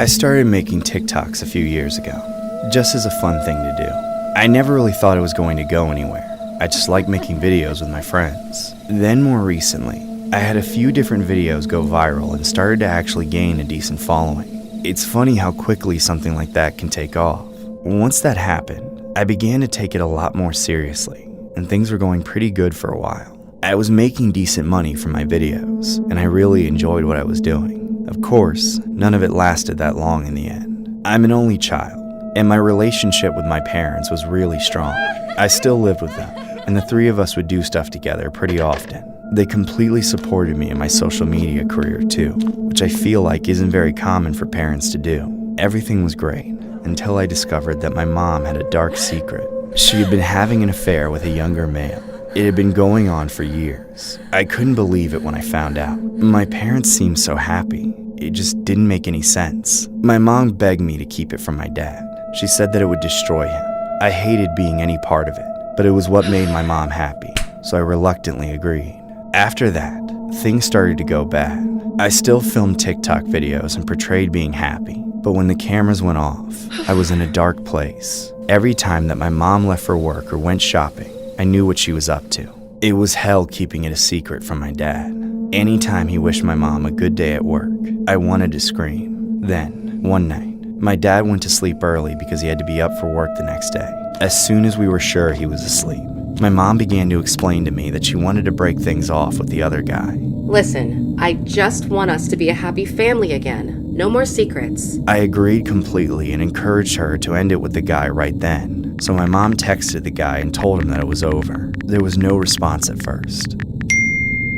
I started making TikToks a few years ago, just as a fun thing to do. I never really thought it was going to go anywhere. I just liked making videos with my friends. Then more recently, I had a few different videos go viral and started to actually gain a decent following. It's funny how quickly something like that can take off. Once that happened, I began to take it a lot more seriously, and things were going pretty good for a while. I was making decent money from my videos, and I really enjoyed what I was doing. Of course, none of it lasted that long in the end. I'm an only child, and my relationship with my parents was really strong. I still lived with them, and the three of us would do stuff together pretty often. They completely supported me in my social media career too, which I feel like isn't very common for parents to do. Everything was great, until I discovered that my mom had a dark secret. She had been having an affair with a younger male. It had been going on for years. I couldn't believe it when I found out. My parents seemed so happy. It just didn't make any sense. My mom begged me to keep it from my dad. She said that it would destroy him. I hated being any part of it, but it was what made my mom happy, so I reluctantly agreed. After that, things started to go bad. I still filmed TikTok videos and portrayed being happy, but when the cameras went off, I was in a dark place. Every time that my mom left for work or went shopping, I knew what she was up to. It was hell keeping it a secret from my dad. Anytime he wished my mom a good day at work, I wanted to scream. Then, one night, my dad went to sleep early because he had to be up for work the next day. As soon as we were sure he was asleep, my mom began to explain to me that she wanted to break things off with the other guy. Listen, I just want us to be a happy family again. No more secrets. I agreed completely and encouraged her to end it with the guy right then. So my mom texted the guy and told him that it was over. There was no response at first.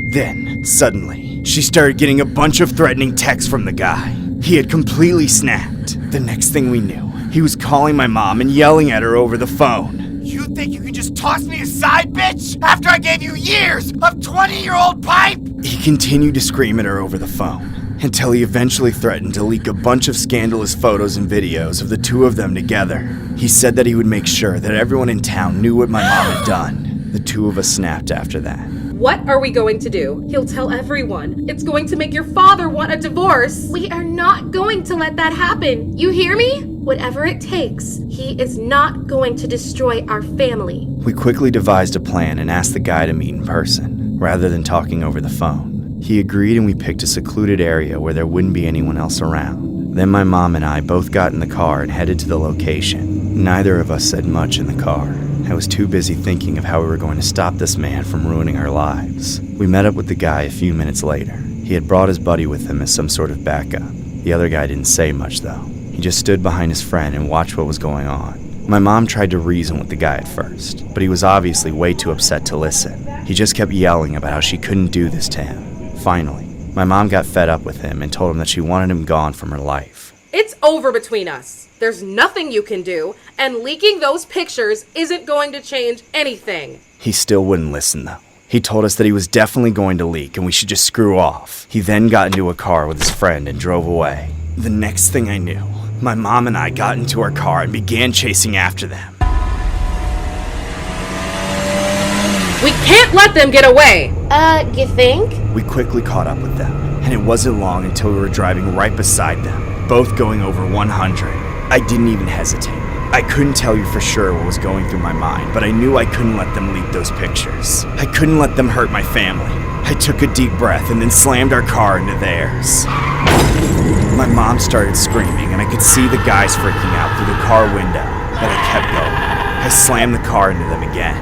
Then, suddenly, she started getting a bunch of threatening texts from the guy. He had completely snapped. The next thing we knew, he was calling my mom and yelling at her over the phone. You think you can just toss me aside, bitch? After I gave you years of 20-year-old pipe? He continued to scream at her over the phone, until he eventually threatened to leak a bunch of scandalous photos and videos of the two of them together. He said that he would make sure that everyone in town knew what my mom had done. The two of us snapped after that. What are we going to do? He'll tell everyone. It's going to make your father want a divorce. We are not going to let that happen. You hear me? Whatever it takes, he is not going to destroy our family. We quickly devised a plan and asked the guy to meet in person, rather than talking over the phone. He agreed and we picked a secluded area where there wouldn't be anyone else around. Then my mom and I both got in the car and headed to the location. Neither of us said much in the car. I was too busy thinking of how we were going to stop this man from ruining our lives. We met up with the guy a few minutes later. He had brought his buddy with him as some sort of backup. The other guy didn't say much though. He just stood behind his friend and watched what was going on. My mom tried to reason with the guy at first, but he was obviously way too upset to listen. He just kept yelling about how she couldn't do this to him. Finally, my mom got fed up with him and told him that she wanted him gone from her life. It's over between us. There's nothing you can do, and leaking those pictures isn't going to change anything. He still wouldn't listen though. He told us that he was definitely going to leak and we should just screw off. He then got into a car with his friend and drove away. The next thing I knew, my mom and I got into our car and began chasing after them. We can't let them get away! You think? We quickly caught up with them, and it wasn't long until we were driving right beside them, both going over 100. I didn't even hesitate. I couldn't tell you for sure what was going through my mind, but I knew I couldn't let them leak those pictures. I couldn't let them hurt my family. I took a deep breath and then slammed our car into theirs. My mom started screaming, and I could see the guys freaking out through the car window, but I kept going. I slammed the car into them again.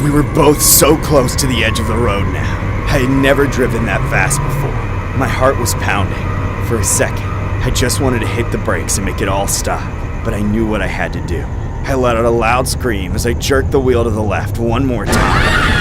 We were both so close to the edge of the road now. I had never driven that fast before. My heart was pounding. For a second, I just wanted to hit the brakes and make it all stop, but I knew what I had to do. I let out a loud scream as I jerked the wheel to the left one more time.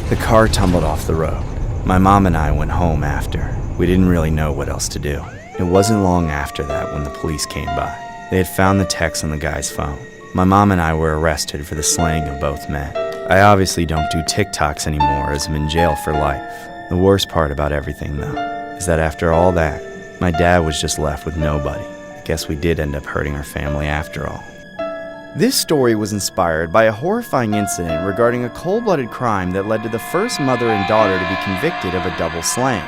The car tumbled off the road. My mom and I went home after. We didn't really know what else to do. It wasn't long after that when the police came by. They had found the text on the guy's phone. My mom and I were arrested for the slaying of both men. I obviously don't do TikToks anymore as I'm in jail for life. The worst part about everything, though, is that after all that, my dad was just left with nobody. I guess we did end up hurting our family after all. This story was inspired by a horrifying incident regarding a cold-blooded crime that led to the first mother and daughter to be convicted of a double slaying.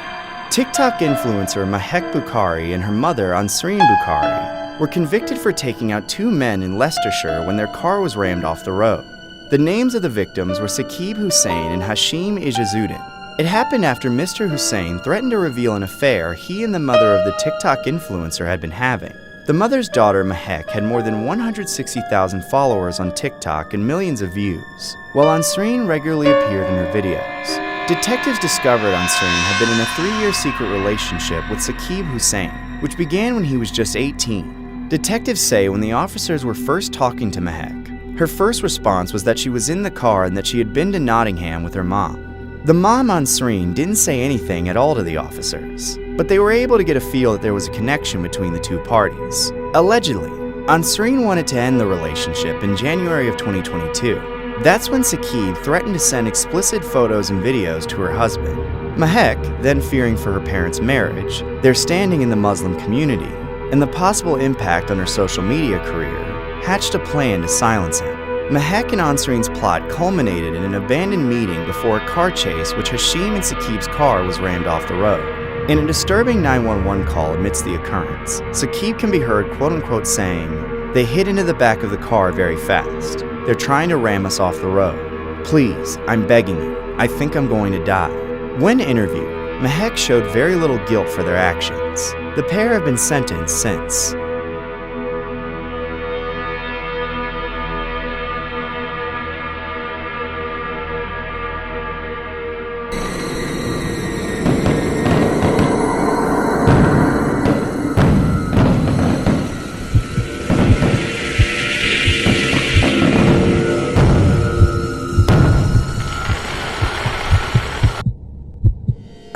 TikTok influencer Mehek Bukhari and her mother Ansreen Bukhari were convicted for taking out two men in Leicestershire when their car was rammed off the road. The names of the victims were Saqib Hussain and Hashim Ijazuddin. It happened after Mr. Hussain threatened to reveal an affair he and the mother of the TikTok influencer had been having. The mother's daughter, Mehek, had more than 160,000 followers on TikTok and millions of views, while Ansreen regularly appeared in her videos. Detectives discovered Ansreen had been in a 3-year secret relationship with Saqib Hussain, which began when he was just 18. Detectives say when the officers were first talking to Mehek, her first response was that she was in the car and that she had been to Nottingham with her mom. The mom, Ansreen, didn't say anything at all to the officers, but they were able to get a feel that there was a connection between the two parties. Allegedly, Ansreen wanted to end the relationship in January of 2022. That's when Saqib threatened to send explicit photos and videos to her husband. Mehek, then fearing for her parents' marriage, their standing in the Muslim community, and the possible impact on her social media career, hatched a plan to silence him. Mehek and Ansreen's plot culminated in an abandoned meeting before a car chase which Hashim and Saqib's car was rammed off the road. In a disturbing 911 call amidst the occurrence, Saqib can be heard quote-unquote saying, "They hit into the back of the car very fast. They're trying to ram us off the road. Please, I'm begging you. I think I'm going to die." When interviewed, Mehek showed very little guilt for their actions. The pair have been sentenced since.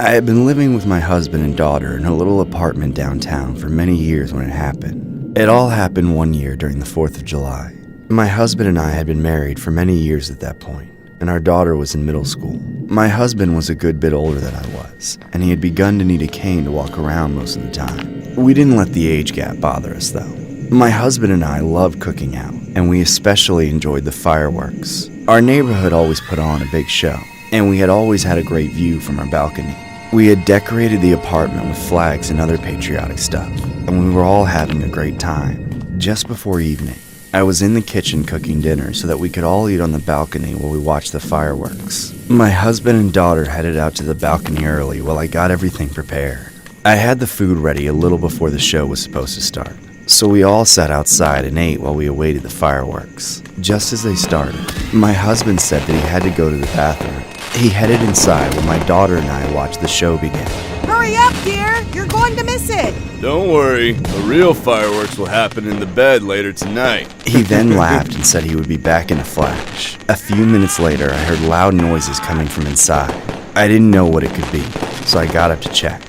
I had been living with my husband and daughter in a little apartment downtown for many years when it happened. It all happened one year during the 4th of July. My husband and I had been married for many years at that point, and our daughter was in middle school. My husband was a good bit older than I was, and he had begun to need a cane to walk around most of the time. We didn't let the age gap bother us though. My husband and I loved cooking out, and we especially enjoyed the fireworks. Our neighborhood always put on a big show, and we had always had a great view from our balcony. We had decorated the apartment with flags and other patriotic stuff, and we were all having a great time. Just before evening, I was in the kitchen cooking dinner so that we could all eat on the balcony while we watched the fireworks. My husband and daughter headed out to the balcony early while I got everything prepared. I had the food ready a little before the show was supposed to start, so we all sat outside and ate while we awaited the fireworks. Just as they started, my husband said that he had to go to the bathroom. He headed inside while my daughter and I watched the show begin. Hurry up, dear! You're going to miss it! Don't worry, the real fireworks will happen in the bed later tonight. He then laughed and said he would be back in a flash. A few minutes later, I heard loud noises coming from inside. I didn't know what it could be, so I got up to check.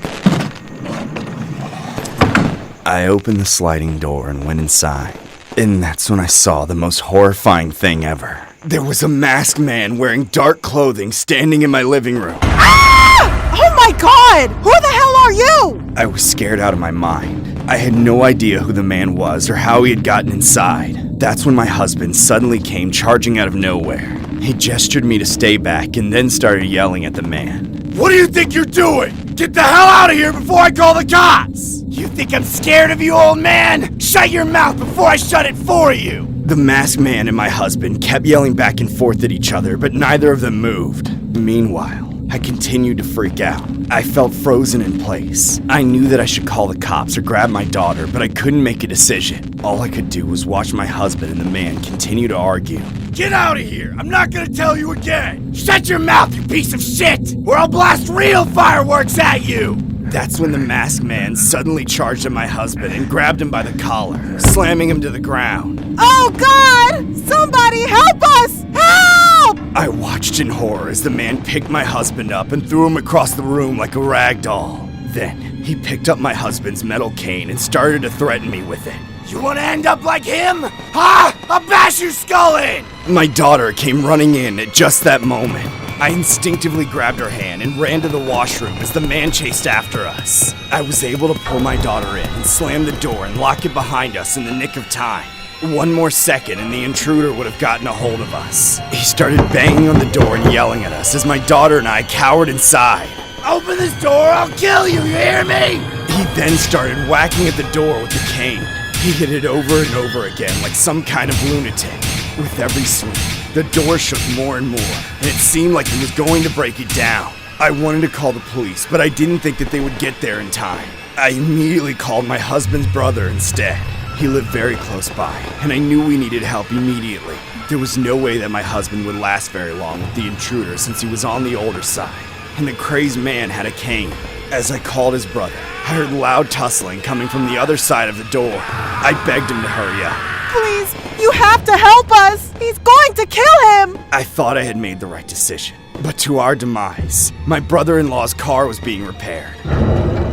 I opened the sliding door and went inside. And that's when I saw the most horrifying thing ever. There was a masked man wearing dark clothing standing in my living room. Ah! Oh my god! Who the hell are you? I was scared out of my mind. I had no idea who the man was or how he had gotten inside. That's when my husband suddenly came charging out of nowhere. He gestured me to stay back and then started yelling at the man. What do you think you're doing? Get the hell out of here before I call the cops! You think I'm scared of you, old man? Shut your mouth before I shut it for you! The masked man and my husband kept yelling back and forth at each other, but neither of them moved. Meanwhile, I continued to freak out. I felt frozen in place. I knew that I should call the cops or grab my daughter, but I couldn't make a decision. All I could do was watch my husband and the man continue to argue. Get out of here! I'm not gonna tell you again! Shut your mouth, you piece of shit! Or I'll blast real fireworks at you! That's when the masked man suddenly charged at my husband and grabbed him by the collar, slamming him to the ground. Oh god! Somebody help us! Help! I watched in horror as the man picked my husband up and threw him across the room like a rag doll. Then, he picked up my husband's metal cane and started to threaten me with it. You wanna end up like him? Ha! I'll bash your skull in! My daughter came running in at just that moment. I instinctively grabbed her hand and ran to the washroom as the man chased after us. I was able to pull my daughter in and slam the door and lock it behind us in the nick of time. One more second and the intruder would have gotten a hold of us. He started banging on the door and yelling at us as my daughter and I cowered inside. Open this door, I'll kill you, you hear me? He then started whacking at the door with the cane. He hit it over and over again like some kind of lunatic. With every swing, the door shook more and more, and it seemed like he was going to break it down. I wanted to call the police, but I didn't think that they would get there in time. I immediately called my husband's brother instead. He lived very close by, and I knew we needed help immediately. There was no way that my husband would last very long with the intruder since he was on the older side, and the crazed man had a cane. As I called his brother, I heard loud tussling coming from the other side of the door. I begged him to hurry up. Please, you have to help us! He's going to kill him! I thought I had made the right decision, but to our demise, my brother-in-law's car was being repaired.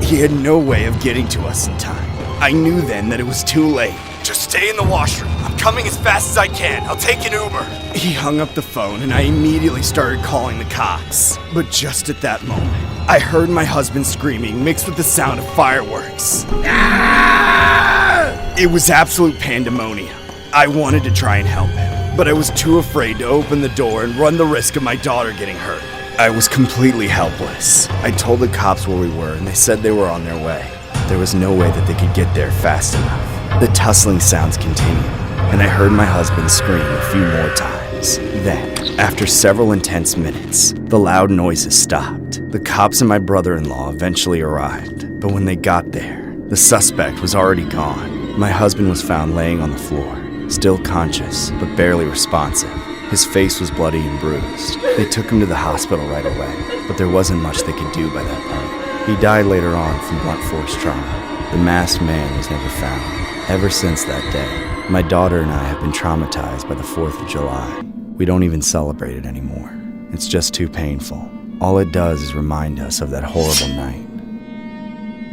He had no way of getting to us in time. I knew then that it was too late. Just stay in the washroom. I'm coming as fast as I can. I'll take an Uber. He hung up the phone and I immediately started calling the cops. But just at that moment, I heard my husband screaming mixed with the sound of fireworks. Ah! It was absolute pandemonium. I wanted to try and help him, but I was too afraid to open the door and run the risk of my daughter getting hurt. I was completely helpless. I told the cops where we were and they said they were on their way. There was no way that they could get there fast enough. The tussling sounds continued, and I heard my husband scream a few more times. Then, after several intense minutes, the loud noises stopped. The cops and my brother-in-law eventually arrived, but when they got there, the suspect was already gone. My husband was found laying on the floor, still conscious, but barely responsive. His face was bloody and bruised. They took him to the hospital right away, but there wasn't much they could do by that point. He died later on from blunt force trauma. The masked man was never found. Ever since that day, my daughter and I have been traumatized by the 4th of July. We don't even celebrate it anymore. It's just too painful. All it does is remind us of that horrible night.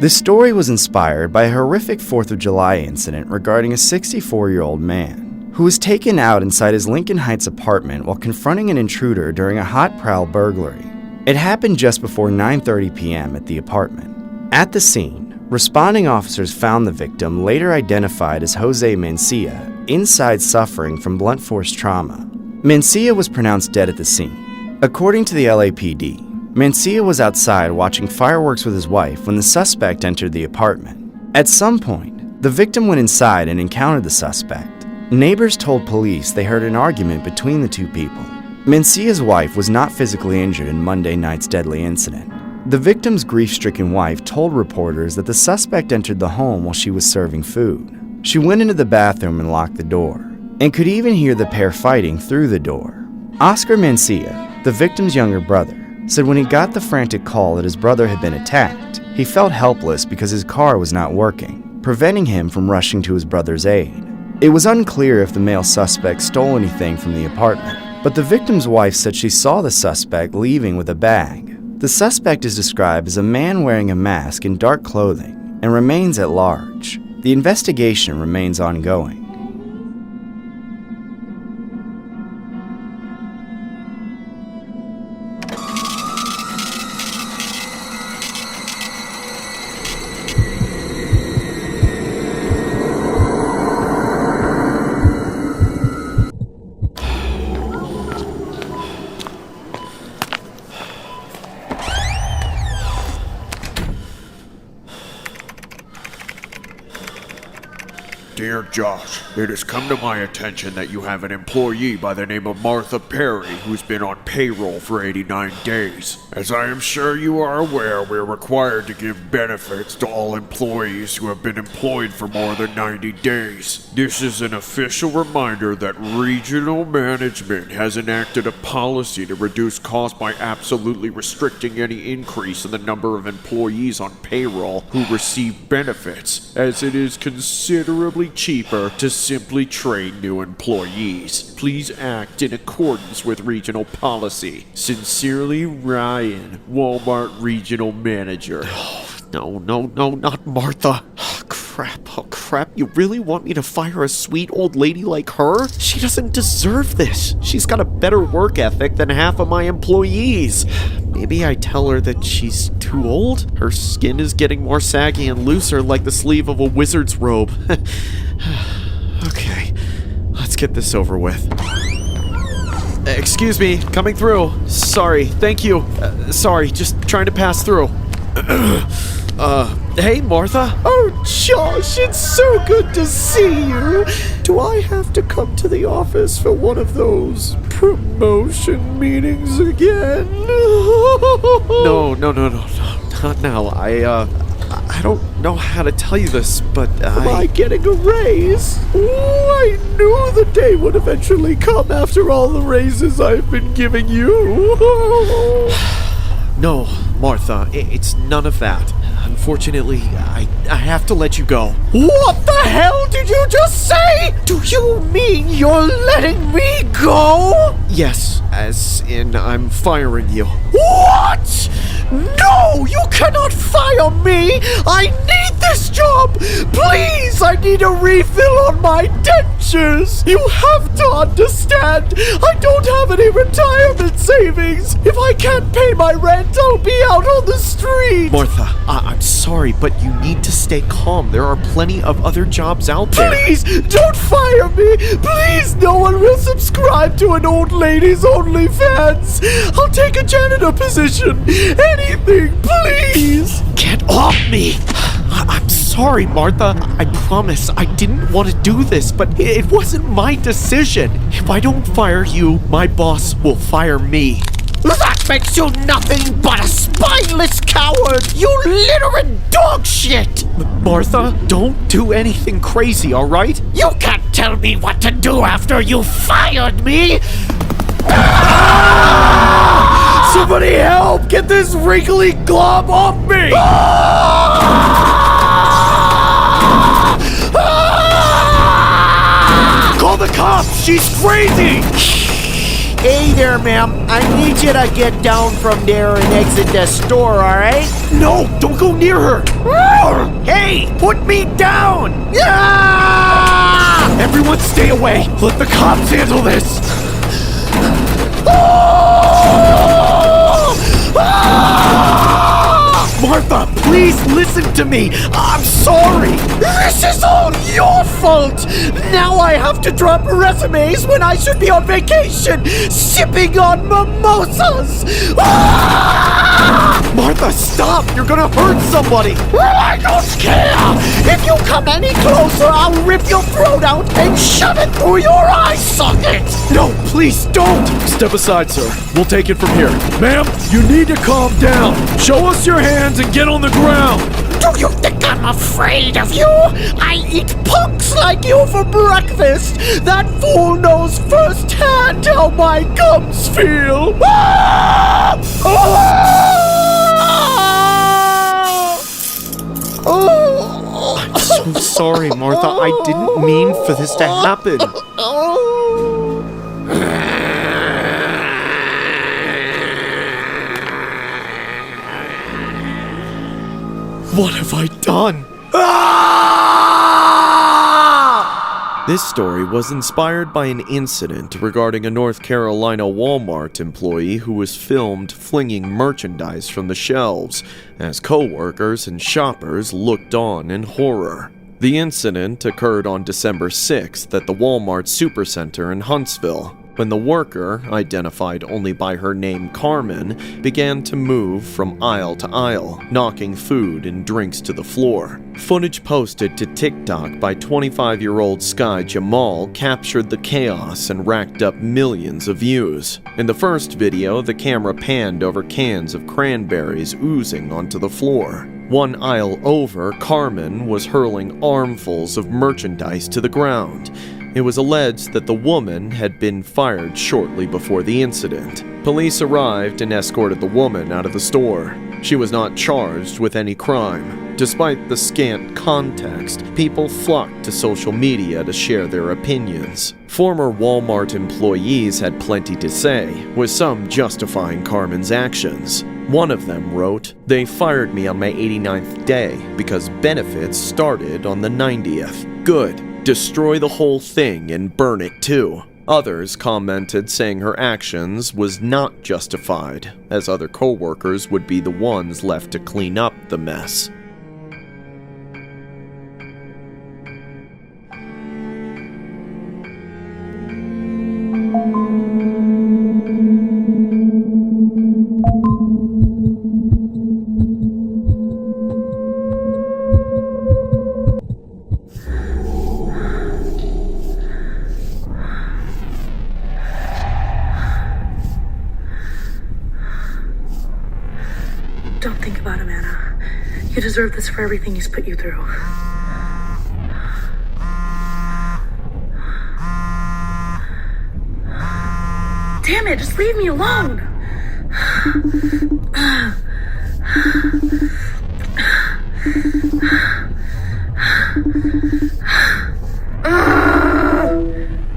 This story was inspired by a horrific 4th of July incident regarding a 64-year-old man who was taken out inside his Lincoln Heights apartment while confronting an intruder during a hot prowl burglary. It happened just before 9:30 p.m. at the apartment. At the scene, responding officers found the victim, later identified as Jose Mencia, inside suffering from blunt force trauma. Mencia was pronounced dead at the scene. According to the LAPD, Mencia was outside watching fireworks with his wife when the suspect entered the apartment. At some point, the victim went inside and encountered the suspect. Neighbors told police they heard an argument between the two people. Mencia's wife was not physically injured in Monday night's deadly incident. The victim's grief-stricken wife told reporters that the suspect entered the home while she was serving food. She went into the bathroom and locked the door, and could even hear the pair fighting through the door. Oscar Mencia, the victim's younger brother, said when he got the frantic call that his brother had been attacked, he felt helpless because his car was not working, preventing him from rushing to his brother's aid. It was unclear if the male suspect stole anything from the apartment, but the victim's wife said she saw the suspect leaving with a bag. The suspect is described as a man wearing a mask and dark clothing and remains at large. The investigation remains ongoing. Dear Josh, it has come to my attention that you have an employee by the name of Martha Perry who's been on payroll for 89 days. As I am sure you are aware, we're required to give benefits to all employees who have been employed for more than 90 days. This is an official reminder that regional management has enacted a policy to reduce costs by absolutely restricting any increase in the number of employees on payroll who receive benefits, as it is considerably cheaper to simply train new employees. Please act in accordance with regional policy. Sincerely, Ryan, Walmart Regional Manager. No, not Martha. Oh, crap. You really want me to fire a sweet old lady like her? She doesn't deserve this. She's got a better work ethic than half of my employees. Maybe I tell her that she's too old? Her skin is getting more saggy and looser like the sleeve of a wizard's robe. Okay. let's get this over with. Excuse me, coming through. Sorry, thank you. Sorry, just trying to pass through. Hey, Martha. Oh, Josh, it's so good to see you. Do I have to come to the office for one of those promotion meetings again? No, not now. I don't know how to tell you this, but Am I getting a raise? Oh, I knew the day would eventually come after all the raises I've been giving you. No, Martha, it's none of that. Unfortunately, I have to let you go. What the hell did you just say? Do you mean you're letting me go? Yes, as in I'm firing you. What? No, you cannot fire me! I need this job! Please, I need a refill on my dentures! You have to understand, I don't have any retirement savings! If I can't pay my rent, I'll be out on the street! Martha, I'm sorry, but you need to stay calm. There are plenty of other jobs out there. Please, don't fire me! Please, no one will subscribe to an old lady's OnlyFans! I'll take a janitor position! Anything, please! Get off me! I'm sorry, Martha. I promise I didn't want to do this, but it wasn't my decision. If I don't fire you, my boss will fire me. That makes you nothing but a spineless coward! You littering dog shit! Martha, don't do anything crazy, alright? You can't tell me what to do after you fired me! Ah! Somebody help! Get this wrinkly glob off me! Ah! Call the cops! She's crazy! Hey there, ma'am. I need you to get down from there and exit the store, alright? No, don't go near her! Hey, put me down! Ah! Everyone stay away! Let the cops handle this! Martha, please listen to me. I'm sorry. This is all your fault. Now I have to drop resumes when I should be on vacation, sipping on mimosas. Ah! Martha, stop. You're gonna hurt somebody. Well, I don't care. If you come any closer, I'll rip your throat out and shove it through your eye socket. No, please don't. Step aside, sir. We'll take it from here. Ma'am, you need to calm down. Show us your hands and get on the ground. Do you think I'm afraid of you? I eat punks like you for breakfast. That fool knows firsthand how my gums feel. Ah! Ah! Oh! I'm so sorry, Martha. I didn't mean for this to happen. What have I done? This story was inspired by an incident regarding a North Carolina Walmart employee who was filmed flinging merchandise from the shelves as co-workers and shoppers looked on in horror. The incident occurred on December 6th at the Walmart Supercenter in Huntsville, when the worker, identified only by her name Carmen, began to move from aisle to aisle, knocking food and drinks to the floor. Footage posted to TikTok by 25-year-old Sky Jamal captured the chaos and racked up millions of views. In the first video, the camera panned over cans of cranberries oozing onto the floor. One aisle over, Carmen was hurling armfuls of merchandise to the ground. It was alleged that the woman had been fired shortly before the incident. Police arrived and escorted the woman out of the store. She was not charged with any crime. Despite the scant context, people flocked to social media to share their opinions. Former Walmart employees had plenty to say, with some justifying Carmen's actions. One of them wrote, "They fired me on my 89th day because benefits started on the 90th. Good. Destroy the whole thing and burn it too." Others commented saying her actions was not justified, as other co-workers would be the ones left to clean up the mess. deserve this for everything he's put you through. Damn it, just leave me alone!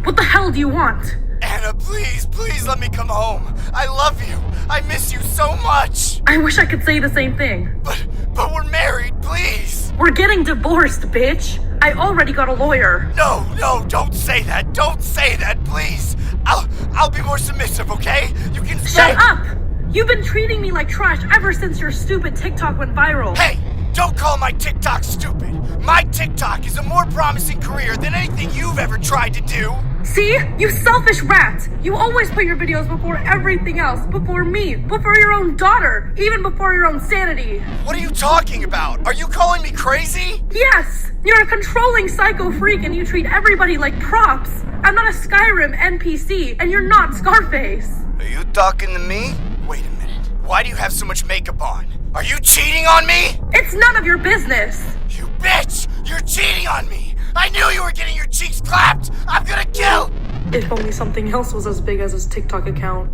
What the hell do you want? Anna, please let me come home. I love you. I miss you so much. I wish I could say the same thing. But we're married, please. We're getting divorced, bitch. I already got a lawyer. No, don't say that. Don't say that, please. I'll be more submissive, okay? You can say— Shut up! You've been treating me like trash ever since your stupid TikTok went viral. Hey, don't call my TikTok stupid. My TikTok is a more promising career than anything you've ever tried to do. See? You selfish rat! You always put your videos before everything else. Before me. Before your own daughter. Even before your own sanity. What are you talking about? Are you calling me crazy? Yes! You're a controlling psycho freak and you treat everybody like props. I'm not a Skyrim NPC and you're not Scarface. Are you talking to me? Wait a minute. Why do you have so much makeup on? Are you cheating on me? It's none of your business. You bitch! You're cheating on me! I knew you were getting your cheeks clapped! I'm gonna kill— If only something else was as big as his TikTok account.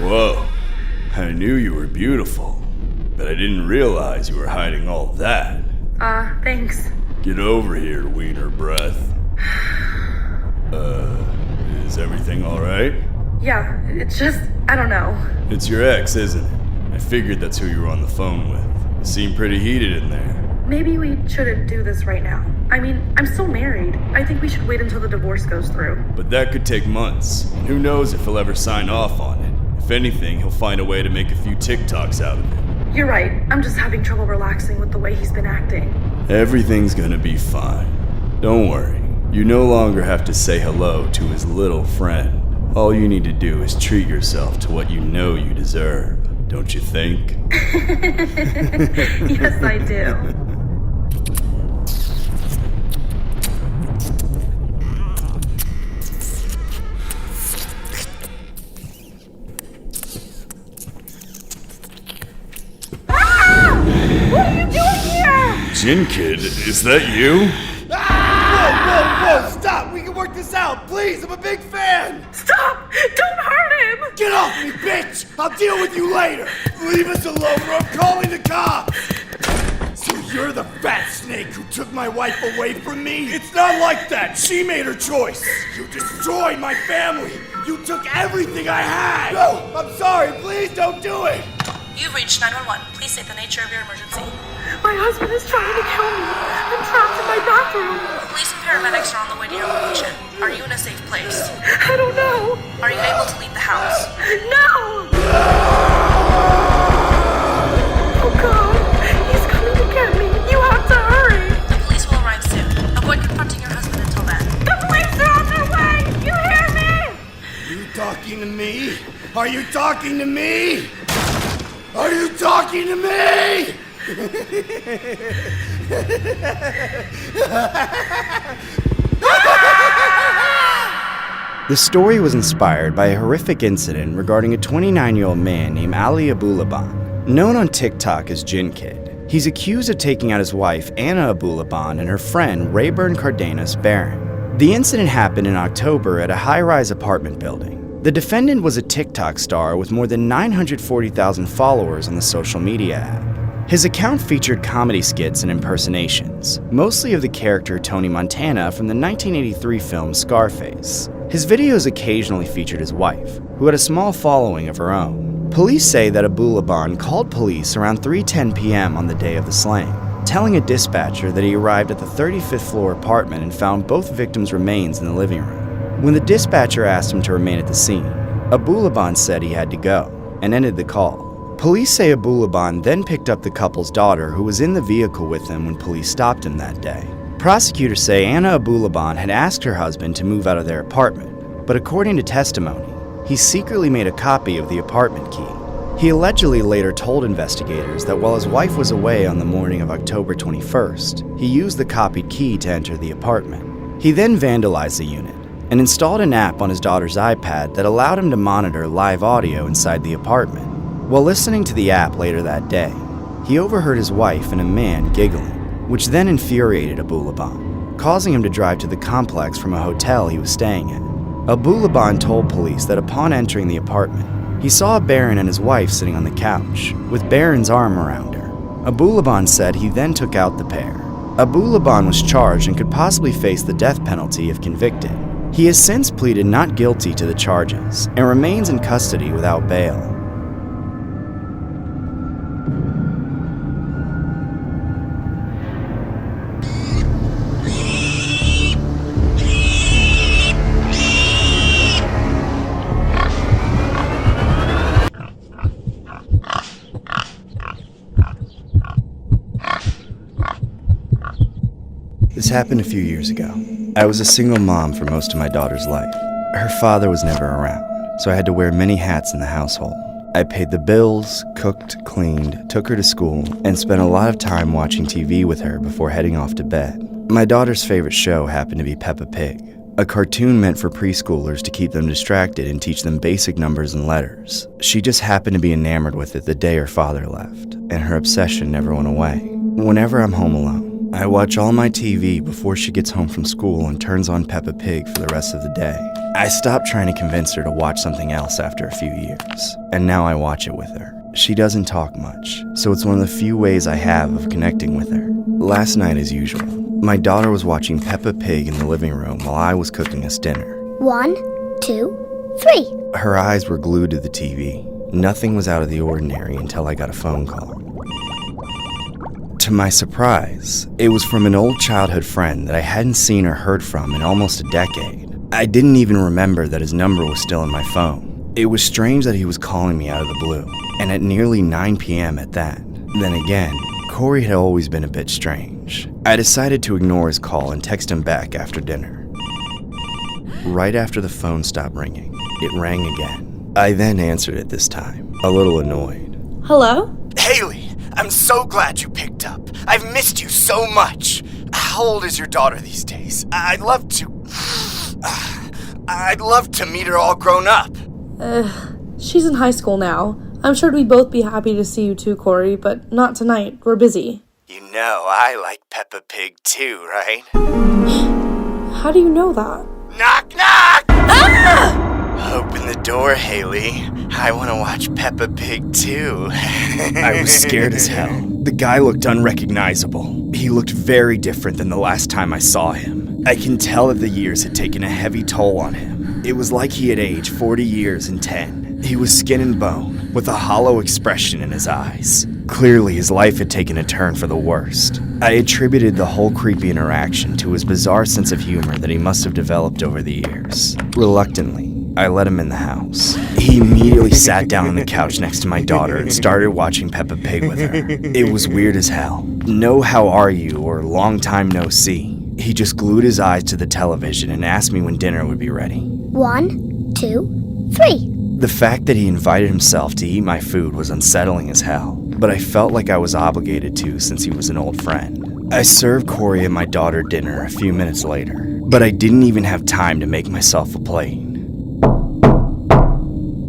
Whoa. I knew you were beautiful, but I didn't realize you were hiding all that. Thanks. Get over here, wiener breath. Is everything alright? Yeah, it's just, I don't know. It's your ex, isn't it? I figured that's who you were on the phone with. You seem pretty heated in there. Maybe we shouldn't do this right now. I mean, I'm still married. I think we should wait until the divorce goes through. But that could take months. And who knows if he'll ever sign off on it. If anything, he'll find a way to make a few TikToks out of it. You're right. I'm just having trouble relaxing with the way he's been acting. Everything's gonna be fine. Don't worry. You no longer have to say hello to his little friend. All you need to do is treat yourself to what you know you deserve. Don't you think? Yes, I do. What are you doing here? Jin Kid, is that you? Whoa! Stop! We can work this out! Please, I'm a big fan! Stop! Don't hurt him! Get off me, bitch! I'll deal with you later! Leave us alone or I'm calling the cops! So you're the fat snake who took my wife away from me? It's not like that! She made her choice! You destroyed my family! You took everything I had! No! I'm sorry! Please don't do it! You've reached 911. Please state the nature of your emergency. My husband is trying to kill me. I'm trapped in my bathroom. Police and paramedics are on the way to your location. Are you in a safe place? I don't know. Are you able to leave the house? No! Oh God, he's coming to get me. You have to hurry. The police will arrive soon. Avoid confronting your husband until then. The police are on their way! You hear me? You talking to me? Are you talking to me? Are you talking to me? The story was inspired by a horrific incident regarding a 29-year-old man named Ali Abulaban, known on TikTok as Jin Kid. He's accused of taking out his wife Anna Abulaban and her friend Rayburn Cardenas Barron. The incident happened in October at a high-rise apartment building. The defendant was a TikTok star with more than 940,000 followers on the social media app. His account featured comedy skits and impersonations, mostly of the character Tony Montana from the 1983 film Scarface. His videos occasionally featured his wife, who had a small following of her own. Police say that Abulaban called police around 3:10 p.m. on the day of the slaying, telling a dispatcher that he arrived at the 35th floor apartment and found both victims' remains in the living room. When the dispatcher asked him to remain at the scene, Abulaban said he had to go and ended the call. Police say Abulaban then picked up the couple's daughter, who was in the vehicle with them when police stopped him that day. Prosecutors say Anna Abulaban had asked her husband to move out of their apartment, but according to testimony, he secretly made a copy of the apartment key. He allegedly later told investigators that while his wife was away on the morning of October 21st, he used the copied key to enter the apartment. He then vandalized the unit and installed an app on his daughter's iPad that allowed him to monitor live audio inside the apartment. While listening to the app later that day, he overheard his wife and a man giggling, which then infuriated Abulaban, causing him to drive to the complex from a hotel he was staying at. Abulaban told police that upon entering the apartment, he saw Baron and his wife sitting on the couch, with Baron's arm around her. Abulaban said he then took out the pair. Abulaban was charged and could possibly face the death penalty if convicted. He has since pleaded not guilty to the charges and remains in custody without bail. This happened a few years ago. I was a single mom for most of my daughter's life. Her father was never around, so I had to wear many hats in the household. I paid the bills, cooked, cleaned, took her to school, and spent a lot of time watching TV with her before heading off to bed. My daughter's favorite show happened to be Peppa Pig, a cartoon meant for preschoolers to keep them distracted and teach them basic numbers and letters. She just happened to be enamored with it the day her father left, and her obsession never went away. Whenever I'm home alone, I watch all my TV before she gets home from school and turns on Peppa Pig for the rest of the day. I stopped trying to convince her to watch something else after a few years, and now I watch it with her. She doesn't talk much, so it's one of the few ways I have of connecting with her. Last night, as usual, my daughter was watching Peppa Pig in the living room while I was cooking us dinner. 1, 2, 3. Her eyes were glued to the TV. Nothing was out of the ordinary until I got a phone call. To my surprise, it was from an old childhood friend that I hadn't seen or heard from in almost a decade. I didn't even remember that his number was still in my phone. It was strange that he was calling me out of the blue, and at nearly 9 p.m. at that. Then again, Corey had always been a bit strange. I decided to ignore his call and text him back after dinner. Right after the phone stopped ringing, it rang again. I then answered it this time, a little annoyed. Hello? Haley, I'm so glad you picked up. I've missed you so much. How old is your daughter these days? I'd love to meet her all grown up. She's in high school now. I'm sure we'd both be happy to see you too, Corey, but not tonight. We're busy. You know I like Peppa Pig too, right? How do you know that? Knock, knock! Ah! Open the door, Haley. I want to watch Peppa Pig too. I was scared as hell. The guy looked unrecognizable. He looked very different than the last time I saw him. I can tell that the years had taken a heavy toll on him. It was like he had aged 40 years and 10. He was skin and bone, with a hollow expression in his eyes. Clearly, his life had taken a turn for the worst. I attributed the whole creepy interaction to his bizarre sense of humor that he must have developed over the years. Reluctantly, I let him in the house. He immediately sat down on the couch next to my daughter and started watching Peppa Pig with her. It was weird as hell. No how are you or long time no see. He just glued his eyes to the television and asked me when dinner would be ready. 1, 2, 3. The fact that he invited himself to eat my food was unsettling as hell, but I felt like I was obligated to since he was an old friend. I served Corey and my daughter dinner a few minutes later, but I didn't even have time to make myself a plate.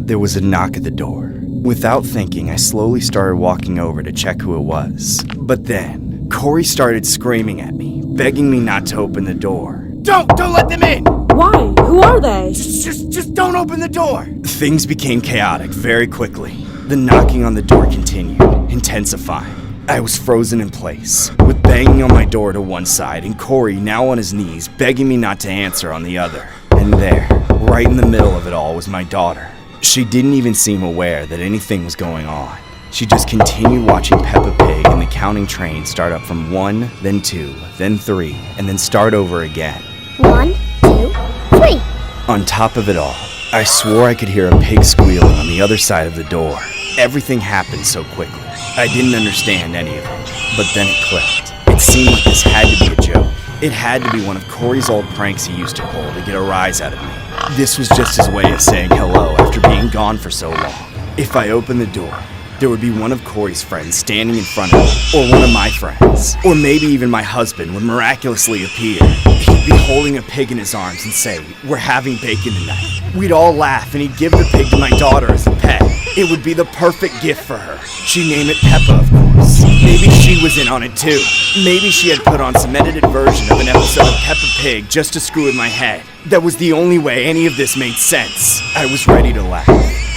There was a knock at the door. Without thinking, I slowly started walking over to check who it was. But then, Corey started screaming at me, begging me not to open the door. Don't let them in! Why? Who are they? Just don't open the door! Things became chaotic very quickly. The knocking on the door continued, intensifying. I was frozen in place, with banging on my door to one side and Corey now on his knees begging me not to answer on the other. And there, right in the middle of it all, was my daughter. She didn't even seem aware that anything was going on. She just continued watching Peppa Pig and the counting train start up from 1, then 2, then 3, and then start over again. 1, 2, 3. On top of it all, I swore I could hear a pig squealing on the other side of the door. Everything happened so quickly. I didn't understand any of it, but then it clicked. It seemed like this had to be a joke. It had to be one of Corey's old pranks he used to pull to get a rise out of me. This was just his way of saying hello after being gone for so long. If I opened the door, there would be one of Corey's friends standing in front of me, or one of my friends, or maybe even my husband would miraculously appear. He'd be holding a pig in his arms and say, "We're having bacon tonight." We'd all laugh and he'd give the pig to my daughter as a pet. It would be the perfect gift for her. She'd name it Peppa, of course. Maybe she was in on it too. Maybe she had put on some edited version of an episode of Peppa Pig just to screw with my head. That was the only way any of this made sense. I was ready to laugh.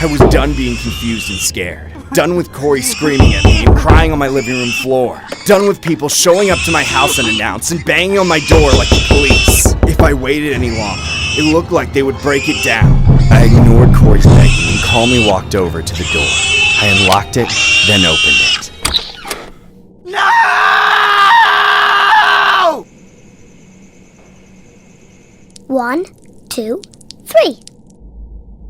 I was done being confused and scared. Done with Corey screaming at me and crying on my living room floor. Done with people showing up to my house unannounced and banging on my door like the police. If I waited any longer, it looked like they would break it down. I ignored Corey's begging and calmly walked over to the door. I unlocked it, then opened it. No! 1, 2, 3.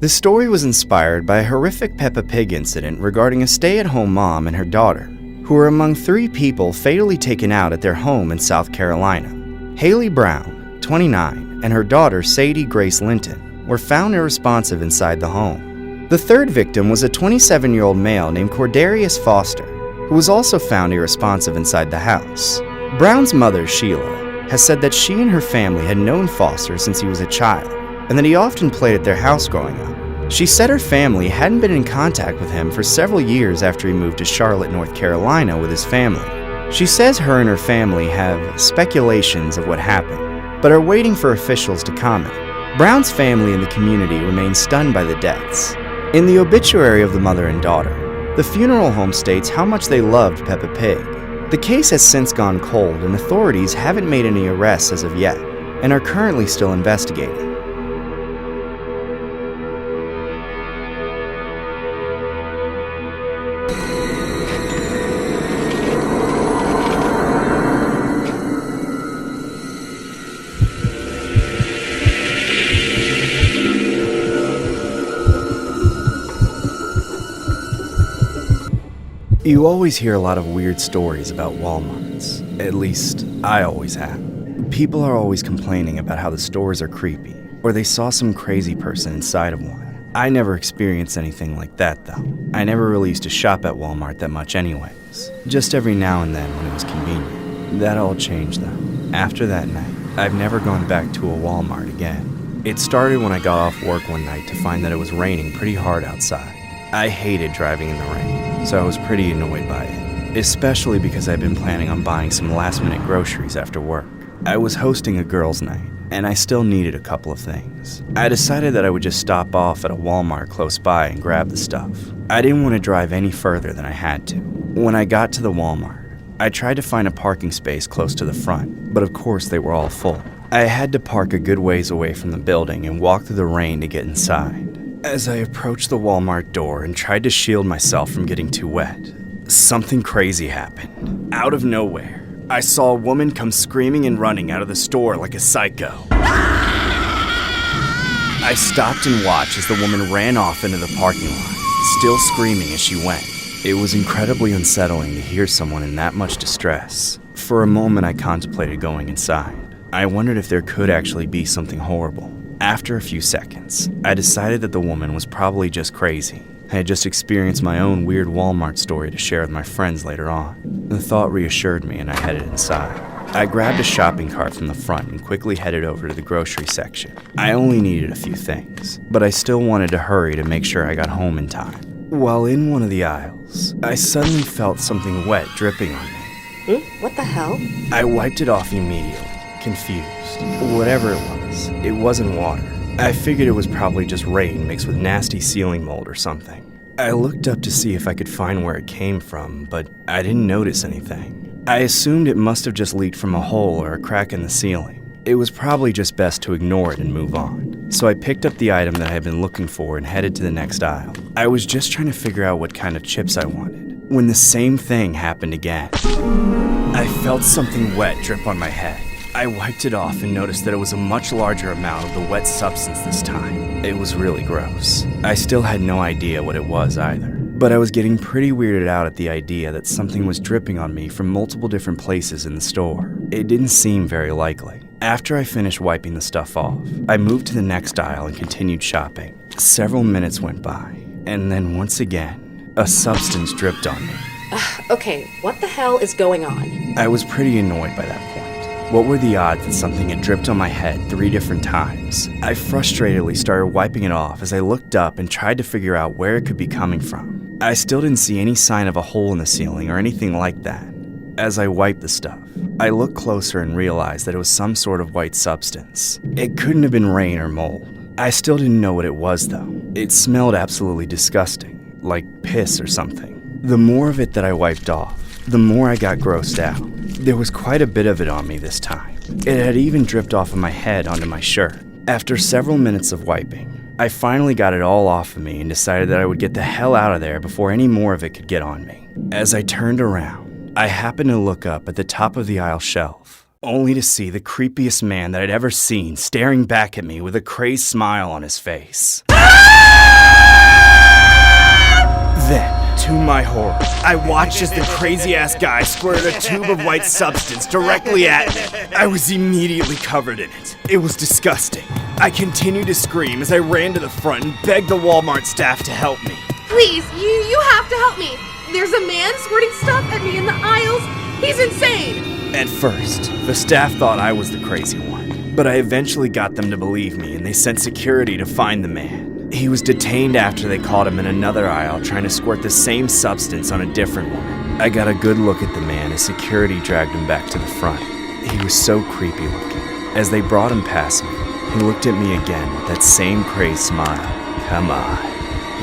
The story was inspired by a horrific Peppa Pig incident regarding a stay-at-home mom and her daughter, who were among 3 people fatally taken out at their home in South Carolina. Haley Brown, 29, and her daughter Sadie Grace Linton were found unresponsive inside the home. The third victim was a 27-year-old male named Cordarius Foster, who was also found irresponsive inside the house. Brown's mother, Sheila, has said that she and her family had known Foster since he was a child, and that he often played at their house growing up. She said her family hadn't been in contact with him for several years after he moved to Charlotte, North Carolina with his family. She says her and her family have speculations of what happened, but are waiting for officials to comment. Brown's family and the community remain stunned by the deaths. In the obituary of the mother and daughter, the funeral home states how much they loved Peppa Pig. The case has since gone cold and authorities haven't made any arrests as of yet, and are currently still investigating. You always hear a lot of weird stories about Walmarts. At least, I always have. People are always complaining about how the stores are creepy, or they saw some crazy person inside of one. I never experienced anything like that, though. I never really used to shop at Walmart that much anyways. Just every now and then when it was convenient. That all changed, though. After that night, I've never gone back to a Walmart again. It started when I got off work one night to find that it was raining pretty hard outside. I hated driving in the rain, so I was pretty annoyed by it, especially because I'd been planning on buying some last-minute groceries after work. I was hosting a girls' night, and I still needed a couple of things. I decided that I would just stop off at a Walmart close by and grab the stuff. I didn't want to drive any further than I had to. When I got to the Walmart, I tried to find a parking space close to the front, but of course they were all full. I had to park a good ways away from the building and walk through the rain to get inside. As I approached the Walmart door and tried to shield myself from getting too wet, something crazy happened. Out of nowhere, I saw a woman come screaming and running out of the store like a psycho. I stopped and watched as the woman ran off into the parking lot, still screaming as she went. It was incredibly unsettling to hear someone in that much distress. For a moment, I contemplated going inside. I wondered if there could actually be something horrible. After a few seconds, I decided that the woman was probably just crazy. I had just experienced my own weird Walmart story to share with my friends later on. The thought reassured me and I headed inside. I grabbed a shopping cart from the front and quickly headed over to the grocery section. I only needed a few things, but I still wanted to hurry to make sure I got home in time. While in one of the aisles, I suddenly felt something wet dripping on me. What the hell? I wiped it off immediately, confused. Whatever it wasn't water. I figured it was probably just rain mixed with nasty ceiling mold or something. I looked up to see if I could find where it came from, but I didn't notice anything. I assumed it must have just leaked from a hole or a crack in the ceiling. It was probably just best to ignore it and move on. So I picked up the item that I had been looking for and headed to the next aisle. I was just trying to figure out what kind of chips I wanted, when the same thing happened again. I felt something wet drip on my head. I wiped it off and noticed that it was a much larger amount of the wet substance this time. It was really gross. I still had no idea what it was either, but I was getting pretty weirded out at the idea that something was dripping on me from multiple different places in the store. It didn't seem very likely. After I finished wiping the stuff off, I moved to the next aisle and continued shopping. Several minutes went by, And then once again, a substance dripped on me. Okay, what the hell is going on? I was pretty annoyed by that point. What were the odds that something had dripped on my head 3 different times? I frustratedly started wiping it off as I looked up and tried to figure out where it could be coming from. I still didn't see any sign of a hole in the ceiling or anything like that. As I wiped the stuff, I looked closer and realized that it was some sort of white substance. It couldn't have been rain or mold. I still didn't know what it was though. It smelled absolutely disgusting, like piss or something. The more of it that I wiped off, the more I got grossed out. There was quite a bit of it on me this time. It had even dripped off of my head onto my shirt. After several minutes of wiping, I finally got it all off of me and decided that I would get the hell out of there before any more of it could get on me. As I turned around, I happened to look up at the top of the aisle shelf, only to see the creepiest man that I'd ever seen staring back at me with a crazed smile on his face. Then, to my horror, I watched as the crazy-ass guy squirted a tube of white substance directly at me. I was immediately covered in it. It was disgusting. I continued to scream as I ran to the front and begged the Walmart staff to help me. Please, you have to help me. There's a man squirting stuff at me in the aisles. He's insane. At first, the staff thought I was the crazy one, but I eventually got them to believe me and they sent security to find the man. He was detained after they caught him in another aisle trying to squirt the same substance on a different woman. I got a good look at the man as security dragged him back to the front. He was so creepy looking. As they brought him past me, he looked at me again with that same crazed smile. Come on,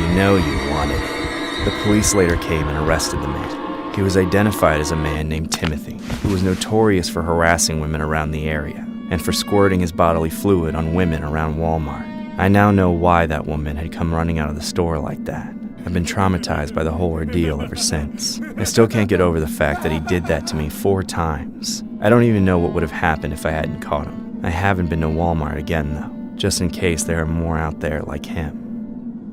you know you wanted it. The police later came and arrested the man. He was identified as a man named Timothy, who was notorious for harassing women around the area and for squirting his bodily fluid on women around Walmart. I now know why that woman had come running out of the store like that. I've been traumatized by the whole ordeal ever since. I still can't get over the fact that he did that to me 4 times. I don't even know what would have happened if I hadn't caught him. I haven't been to Walmart again though, just in case there are more out there like him.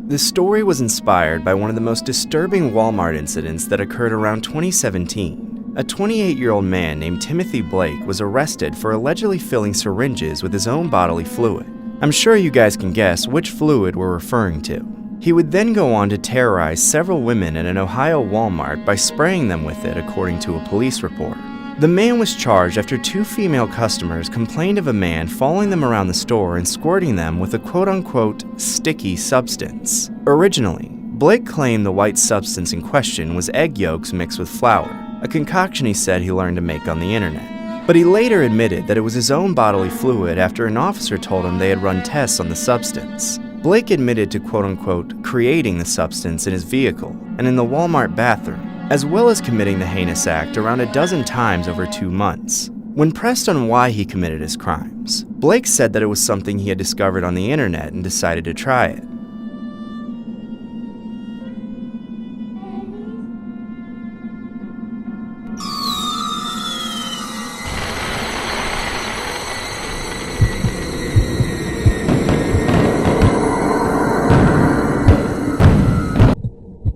This story was inspired by one of the most disturbing Walmart incidents that occurred around 2017. A 28-year-old man named Timothy Blake was arrested for allegedly filling syringes with his own bodily fluid. I'm sure you guys can guess which fluid we're referring to. He would then go on to terrorize several women at an Ohio Walmart by spraying them with it, according to a police report. The man was charged after 2 female customers complained of a man following them around the store and squirting them with a quote-unquote sticky substance. Originally, Blake claimed the white substance in question was egg yolks mixed with flour, a concoction he said he learned to make on the internet. But he later admitted that it was his own bodily fluid after an officer told him they had run tests on the substance. Blake admitted to quote-unquote creating the substance in his vehicle and in the Walmart bathroom, as well as committing the heinous act around a dozen times over 2 months. When pressed on why he committed his crimes, Blake said that it was something he had discovered on the internet and decided to try it.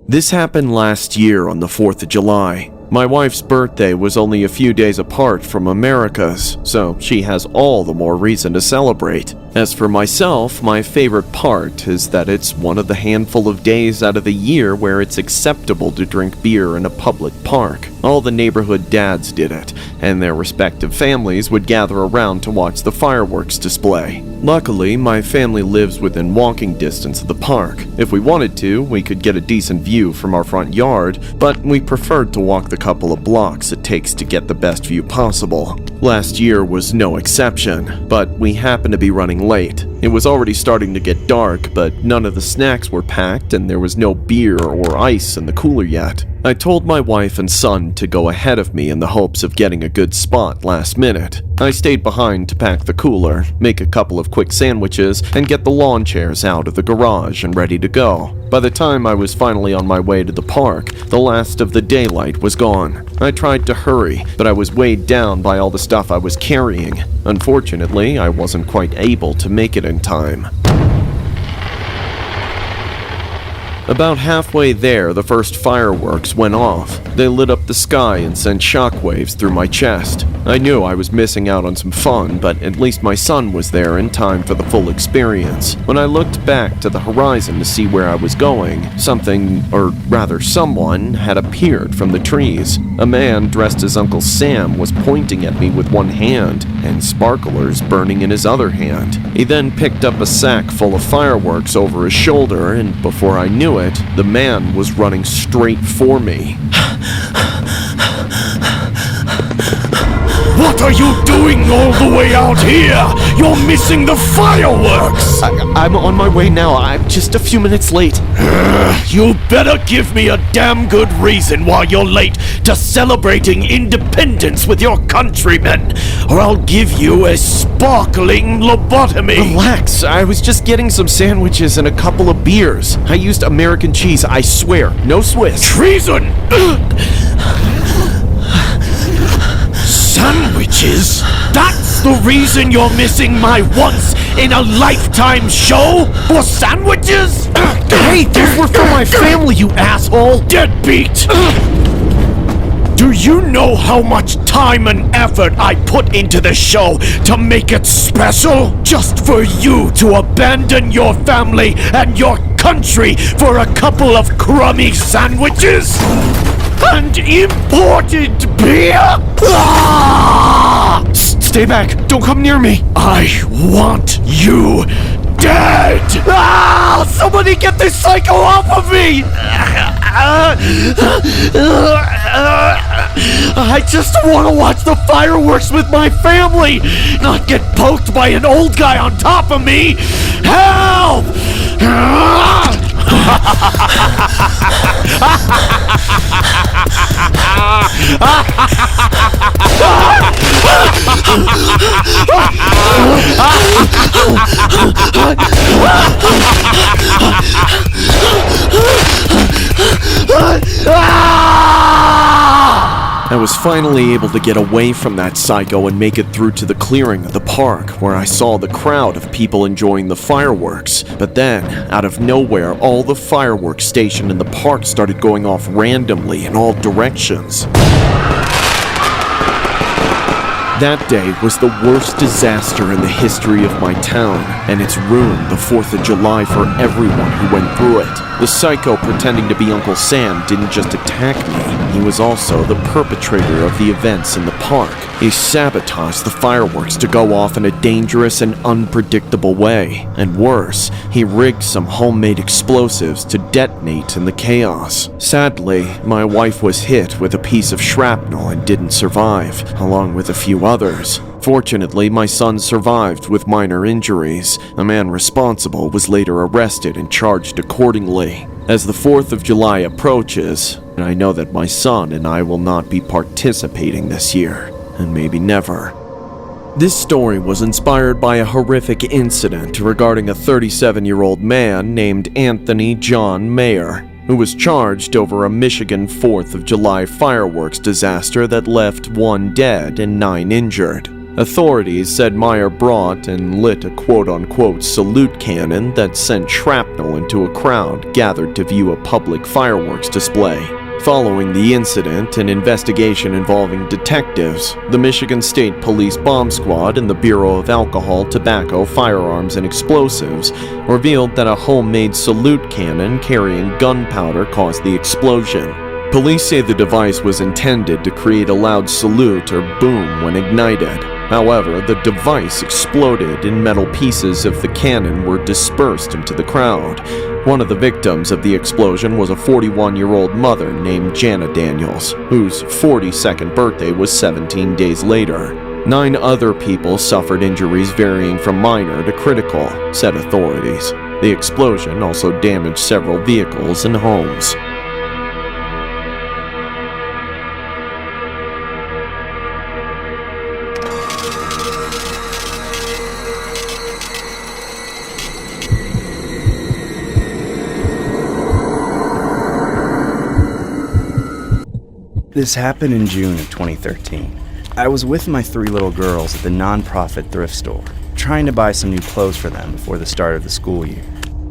This happened last year on the 4th of July. My wife's birthday was only a few days apart from America's, so she has all the more reason to celebrate. As for myself, my favorite part is that it's one of the handful of days out of the year where it's acceptable to drink beer in a public park. All the neighborhood dads did it, and their respective families would gather around to watch the fireworks display. Luckily, my family lives within walking distance of the park. If we wanted to, we could get a decent view from our front yard, but we preferred to walk the couple of blocks it takes to get the best view possible. Last year was no exception, but we happened to be running late. It was already starting to get dark, but none of the snacks were packed and there was no beer or ice in the cooler yet. I told my wife and son to go ahead of me in the hopes of getting a good spot last minute. I stayed behind to pack the cooler, make a couple of quick sandwiches, and get the lawn chairs out of the garage and ready to go. By the time I was finally on my way to the park, the last of the daylight was gone. I tried to hurry, but I was weighed down by all the stuff I was carrying. Unfortunately, I wasn't quite able to make it in time. About halfway there, the first fireworks went off. They lit up the sky and sent shockwaves through my chest. I knew I was missing out on some fun, but at least my son was there in time for the full experience. When I looked back to the horizon to see where I was going, something, or rather someone, had appeared from the trees. A man dressed as Uncle Sam was pointing at me with one hand, and sparklers burning in his other hand. He then picked up a sack full of fireworks over his shoulder, and before I knew it, the man was running straight for me. What are you doing all the way out here? You're missing the fireworks! I'm on my way now. I'm just a few minutes late. You better give me a damn good reason why you're late to celebrating independence with your countrymen, or I'll give you a sparkling lobotomy. Relax. I was just getting some sandwiches and a couple of beers. I used American cheese, I swear. No Swiss. Treason! Sandwiches? That's the reason you're missing my once-in-a-lifetime show? For sandwiches? Hey, those were for my family, you asshole! Deadbeat! Do you know how much time and effort I put into the show to make it special? Just for you to abandon your family and your country for a couple of crummy sandwiches? And imported beer? Ah! Stay back. Don't come near me. I want you dead! Ah! Somebody get this psycho off of me! I just want to watch the fireworks with my family, not get poked by an old guy on top of me! Help! I was finally able to get away from that psycho and make it through to the clearing of the park, where I saw the crowd of people enjoying the fireworks. But then, out of nowhere, all the fireworks stationed in the park started going off randomly in all directions. That day was the worst disaster in the history of my town, and it's ruined the 4th of July for everyone who went through it. The psycho pretending to be Uncle Sam didn't just attack me, he was also the perpetrator of the events in the park. He sabotaged the fireworks to go off in a dangerous and unpredictable way. And worse, he rigged some homemade explosives to detonate in the chaos. Sadly, my wife was hit with a piece of shrapnel and didn't survive, along with a few others. Fortunately, my son survived with minor injuries. The man responsible was later arrested and charged accordingly. As the 4th of July approaches, I know that my son and I will not be participating this year, and maybe never. This story was inspired by a horrific incident regarding a 37-year-old man named Anthony John Mayer, who was charged over a Michigan 4th of July fireworks disaster that left 1 dead and 9 injured. Authorities said Meyer brought and lit a quote-unquote salute cannon that sent shrapnel into a crowd gathered to view a public fireworks display. Following the incident, an investigation involving detectives, the Michigan State Police Bomb Squad, and the Bureau of Alcohol, Tobacco, Firearms, and Explosives revealed that a homemade salute cannon carrying gunpowder caused the explosion. Police say the device was intended to create a loud salute or boom when ignited. However, the device exploded and metal pieces of the cannon were dispersed into the crowd. One of the victims of the explosion was a 41-year-old mother named Jana Daniels, whose 42nd birthday was 17 days later. 9 other people suffered injuries varying from minor to critical, said authorities. The explosion also damaged several vehicles and homes. This happened in June of 2013. I was with my 3 little girls at the non-profit thrift store, trying to buy some new clothes for them before the start of the school year.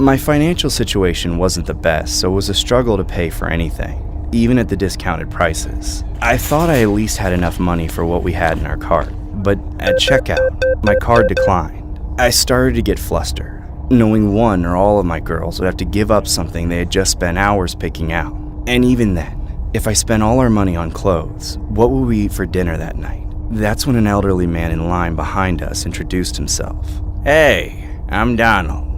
My financial situation wasn't the best, so it was a struggle to pay for anything, even at the discounted prices. I thought I at least had enough money for what we had in our cart, but at checkout, my card declined. I started to get flustered, knowing one or all of my girls would have to give up something they had just spent hours picking out. And even then, if I spent all our money on clothes, what would we eat for dinner that night? That's when an elderly man in line behind us introduced himself. "Hey, I'm Donald.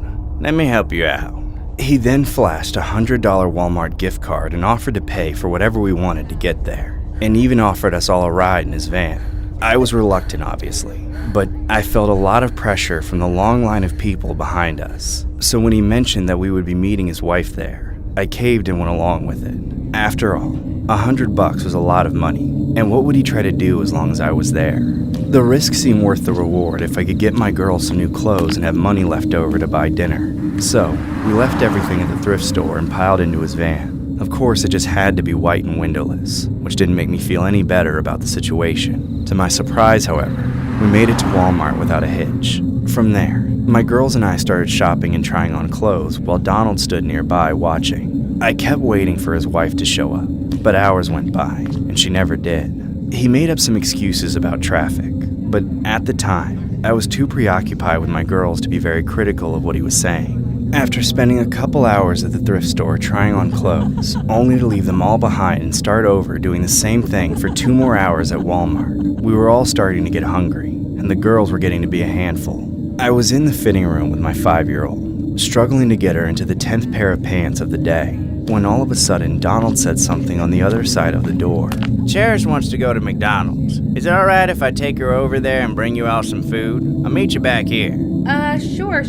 Let me help you out." He then flashed a $100 Walmart gift card and offered to pay for whatever we wanted to get there, and even offered us all a ride in his van. I was reluctant, obviously, but I felt a lot of pressure from the long line of people behind us. So when he mentioned that we would be meeting his wife there, I caved and went along with it. After all, $100 was a lot of money, and what would he try to do as long as I was there? The risk seemed worth the reward if I could get my girls some new clothes and have money left over to buy dinner. So, we left everything at the thrift store and piled into his van. Of course, it just had to be white and windowless, which didn't make me feel any better about the situation. To my surprise, however, we made it to Walmart without a hitch. From there, my girls and I started shopping and trying on clothes while Donald stood nearby watching. I kept waiting for his wife to show up, but hours went by, and she never did. He made up some excuses about traffic, but at the time, I was too preoccupied with my girls to be very critical of what he was saying. After spending a couple hours at the thrift store trying on clothes, only to leave them all behind and start over doing the same thing for 2 more hours at Walmart, we were all starting to get hungry, and the girls were getting to be a handful. I was in the fitting room with my 5-year-old, struggling to get her into the 10th pair of pants of the day, when all of a sudden Donald said something on the other side of the door. "Cherish wants to go to McDonald's. Is it alright if I take her over there and bring you out some food? I'll meet you back here."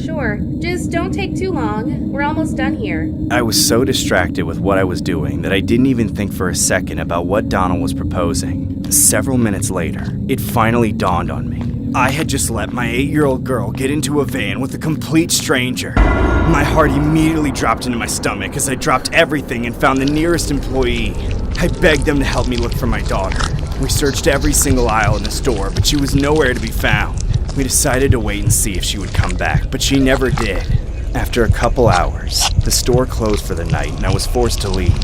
Sure. Just don't take too long. We're almost done here. I was so distracted with what I was doing that I didn't even think for a second about what Donald was proposing. Several minutes later, it finally dawned on me. I had just let my 8-year-old girl get into a van with a complete stranger. My heart immediately dropped into my stomach as I dropped everything and found the nearest employee. I begged them to help me look for my daughter. We searched every single aisle in the store, but she was nowhere to be found. We decided to wait and see if she would come back, but she never did. After a couple hours, the store closed for the night and I was forced to leave.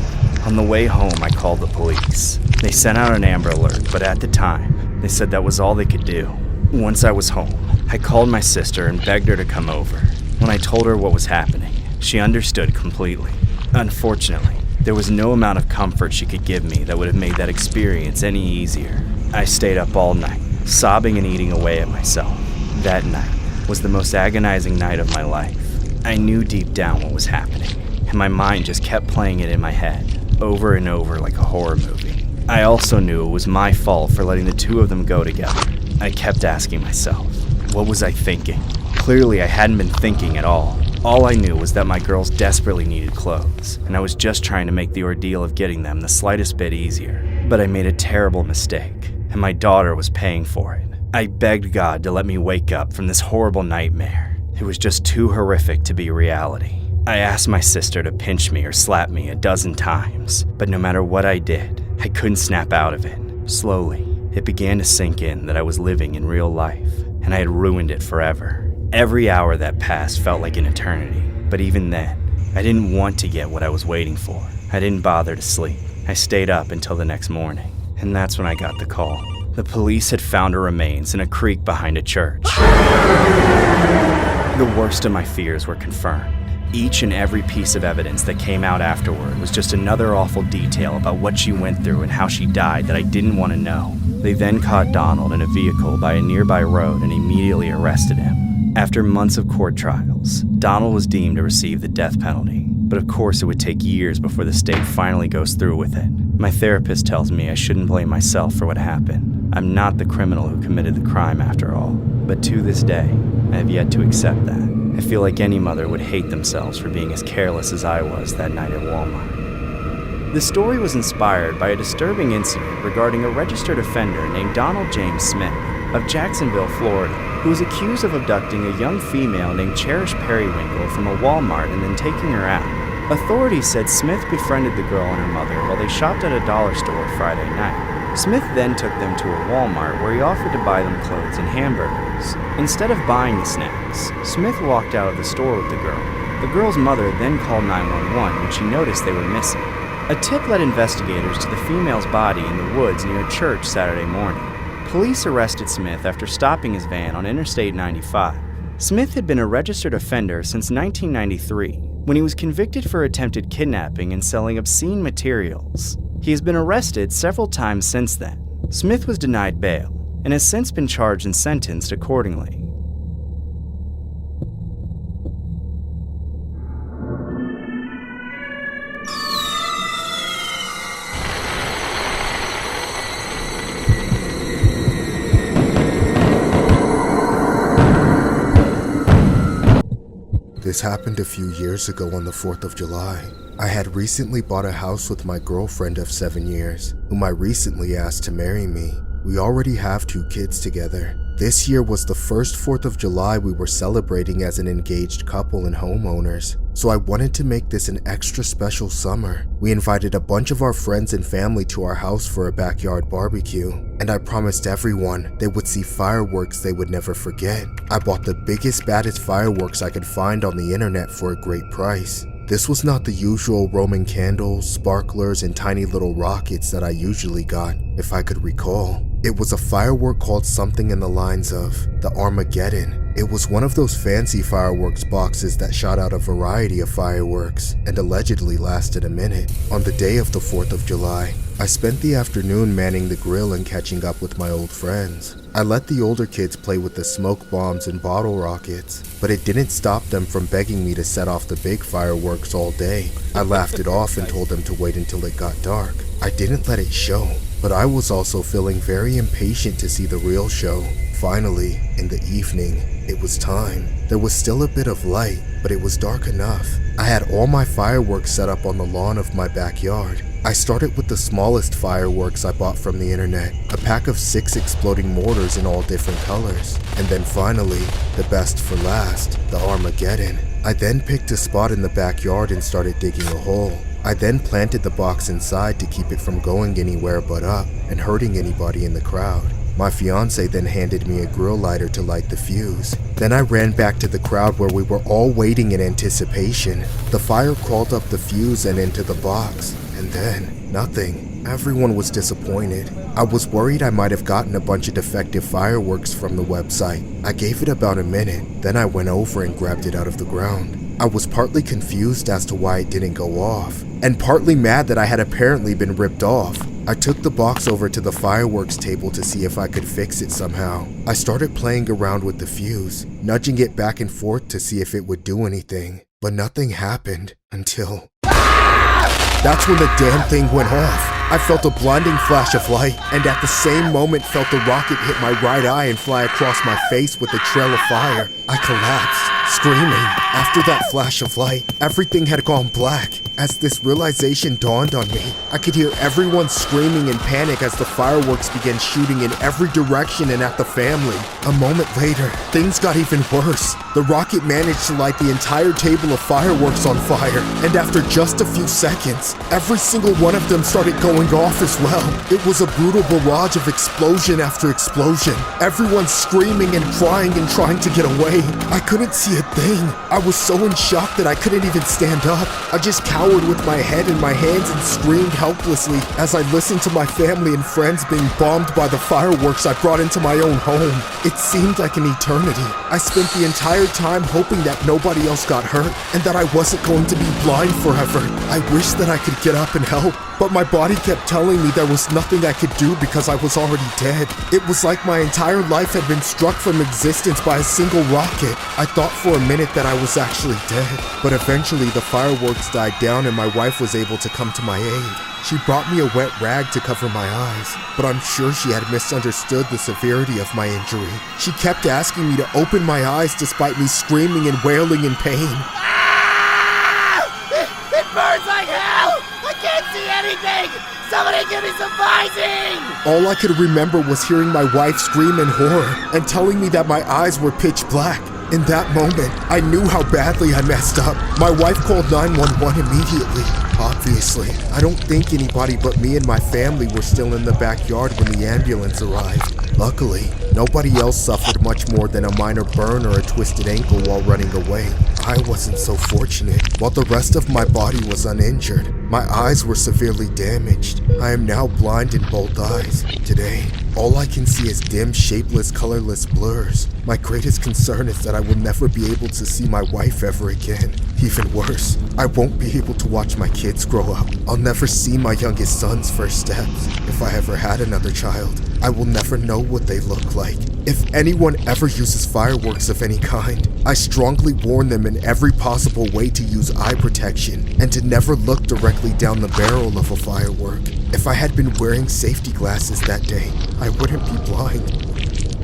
On the way home, I called the police. They sent out an Amber Alert, but at the time, they said that was all they could do. Once I was home, I called my sister and begged her to come over. When I told her what was happening, she understood completely. Unfortunately, there was no amount of comfort she could give me that would have made that experience any easier. I stayed up all night, sobbing and eating away at myself. That night was the most agonizing night of my life. I knew deep down what was happening, and my mind just kept playing it in my head, over and over like a horror movie. I also knew it was my fault for letting the two of them go together. I kept asking myself, what was I thinking? Clearly, I hadn't been thinking at all. All I knew was that my girls desperately needed clothes, and I was just trying to make the ordeal of getting them the slightest bit easier. But I made a terrible mistake, and my daughter was paying for it. I begged God to let me wake up from this horrible nightmare. It was just too horrific to be reality. I asked my sister to pinch me or slap me a dozen times, but no matter what I did, I couldn't snap out of it. Slowly, it began to sink in that I was living in real life, and I had ruined it forever. Every hour that passed felt like an eternity, but even then, I didn't want to get what I was waiting for. I didn't bother to sleep. I stayed up until the next morning, and that's when I got the call. The police had found her remains in a creek behind a church. The worst of my fears were confirmed. Each and every piece of evidence that came out afterward was just another awful detail about what she went through and how she died that I didn't want to know. They then caught Donald in a vehicle by a nearby road and immediately arrested him. After months of court trials, Donald was deemed to receive the death penalty. But of course it would take years before the state finally goes through with it. My therapist tells me I shouldn't blame myself for what happened. I'm not the criminal who committed the crime after all. But to this day, I have yet to accept that. I feel like any mother would hate themselves for being as careless as I was that night at Walmart. The story was inspired by a disturbing incident regarding a registered offender named Donald James Smith of Jacksonville, Florida, who was accused of abducting a young female named Cherish Periwinkle from a Walmart and then taking her out. Authorities said Smith befriended the girl and her mother while they shopped at a dollar store Friday night. Smith then took them to a Walmart where he offered to buy them clothes and hamburgers. Instead of buying the snacks, Smith walked out of the store with the girl. The girl's mother then called 911 when she noticed they were missing. A tip led investigators to the female's body in the woods near a church Saturday morning. Police arrested Smith after stopping his van on Interstate 95. Smith had been a registered offender since 1993, when he was convicted for attempted kidnapping and selling obscene materials. He has been arrested several times since then. Smith was denied bail and has since been charged and sentenced accordingly. This happened a few years ago on the 4th of July. I had recently bought a house with my girlfriend of 7 years, whom I recently asked to marry me. We already have 2 kids together. This year was the first 4th of July we were celebrating as an engaged couple and homeowners, so I wanted to make this an extra special summer. We invited a bunch of our friends and family to our house for a backyard barbecue, and I promised everyone they would see fireworks they would never forget. I bought the biggest, baddest fireworks I could find on the internet for a great price. This was not the usual Roman candles, sparklers, and tiny little rockets that I usually got, if I could recall. It was a firework called something in the lines of the Armageddon. It was one of those fancy fireworks boxes that shot out a variety of fireworks and allegedly lasted a minute. On the day of the 4th of July, I spent the afternoon manning the grill and catching up with my old friends. I let the older kids play with the smoke bombs and bottle rockets, but it didn't stop them from begging me to set off the big fireworks all day. I laughed it off and told them to wait until it got dark. I didn't let it show, but I was also feeling very impatient to see the real show. Finally, in the evening, it was time. There was still a bit of light, but it was dark enough. I had all my fireworks set up on the lawn of my backyard. I started with the smallest fireworks I bought from the internet, a pack of 6 exploding mortars in all different colors. And then finally, the best for last, the Armageddon. I then picked a spot in the backyard and started digging a hole. I then planted the box inside to keep it from going anywhere but up and hurting anybody in the crowd. My fiance then handed me a grill lighter to light the fuse. Then I ran back to the crowd where we were all waiting in anticipation. The fire crawled up the fuse and into the box, and then nothing. Everyone was disappointed. I was worried I might have gotten a bunch of defective fireworks from the website. I gave it about a minute, then I went over and grabbed it out of the ground. I was partly confused as to why it didn't go off, and partly mad that I had apparently been ripped off. I took the box over to the fireworks table to see if I could fix it somehow. I started playing around with the fuse, nudging it back and forth to see if it would do anything, but nothing happened until... That's when the damn thing went off. I felt a blinding flash of light, and at the same moment felt the rocket hit my right eye and fly across my face with a trail of fire. I collapsed, screaming. After that flash of light, everything had gone black. As this realization dawned on me, I could hear everyone screaming in panic as the fireworks began shooting in every direction and at the family. A moment later, things got even worse. The rocket managed to light the entire table of fireworks on fire, and after just a few seconds, every single one of them started going off as well. It was a brutal barrage of explosion after explosion. Everyone screaming and crying and trying to get away. I couldn't see a thing. I was so in shock that I couldn't even stand up. I just cowered with my head in my hands and screamed helplessly as I listened to my family and friends being bombed by the fireworks I brought into my own home. It seemed like an eternity. I spent the entire time hoping that nobody else got hurt and that I wasn't going to be blind forever. I wished that I could get up and help, but my body kept telling me there was nothing I could do because I was already dead. It was like my entire life had been struck from existence by a single rocket. I thought for a minute that I was actually dead, but eventually the fireworks died down and my wife was able to come to my aid. She brought me a wet rag to cover my eyes, but I'm sure she had misunderstood the severity of my injury. She kept asking me to open my eyes despite me screaming and wailing in pain. It burns like hell! I can't see anything! Somebody give me some Visine! All I could remember was hearing my wife scream in horror and telling me that my eyes were pitch black. In that moment, I knew how badly I messed up. My wife called 911 immediately. Obviously, I don't think anybody but me and my family were still in the backyard when the ambulance arrived. Luckily, nobody else suffered much more than a minor burn or a twisted ankle while running away. I wasn't so fortunate. While the rest of my body was uninjured, my eyes were severely damaged. I am now blind in both eyes. Today, all I can see is dim, shapeless, colorless blurs. My greatest concern is that I will never be able to see my wife ever again. Even worse, I won't be able to watch my kids grow up. I'll never see my youngest son's first steps. If I ever had another child, I will never know what they look like. If anyone ever uses fireworks of any kind, I strongly warn them in every possible way to use eye protection and to never look directly down the barrel of a firework. If I had been wearing safety glasses that day, I wouldn't be blind.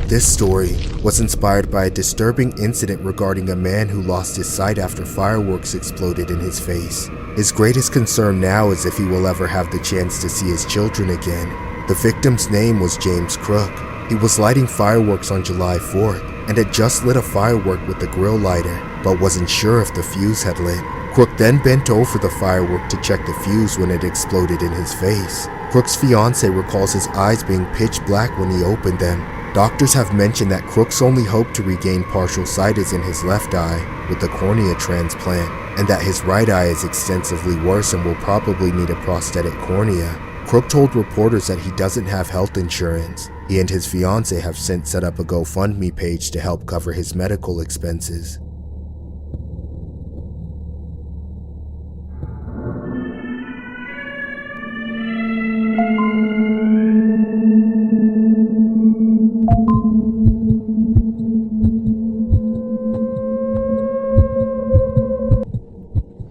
This story was inspired by a disturbing incident regarding a man who lost his sight after fireworks exploded in his face. His greatest concern now is if he will ever have the chance to see his children again. The victim's name was James Crook. He was lighting fireworks on July 4th and had just lit a firework with the grill lighter, but wasn't sure if the fuse had lit. Crook then bent over the firework to check the fuse when it exploded in his face. Crook's fiancée recalls his eyes being pitch black when he opened them. Doctors have mentioned that Crook's only hope to regain partial sight is in his left eye with the cornea transplant, and that his right eye is extensively worse and will probably need a prosthetic cornea. Crook told reporters that he doesn't have health insurance. He and his fiancée have since set up a GoFundMe page to help cover his medical expenses.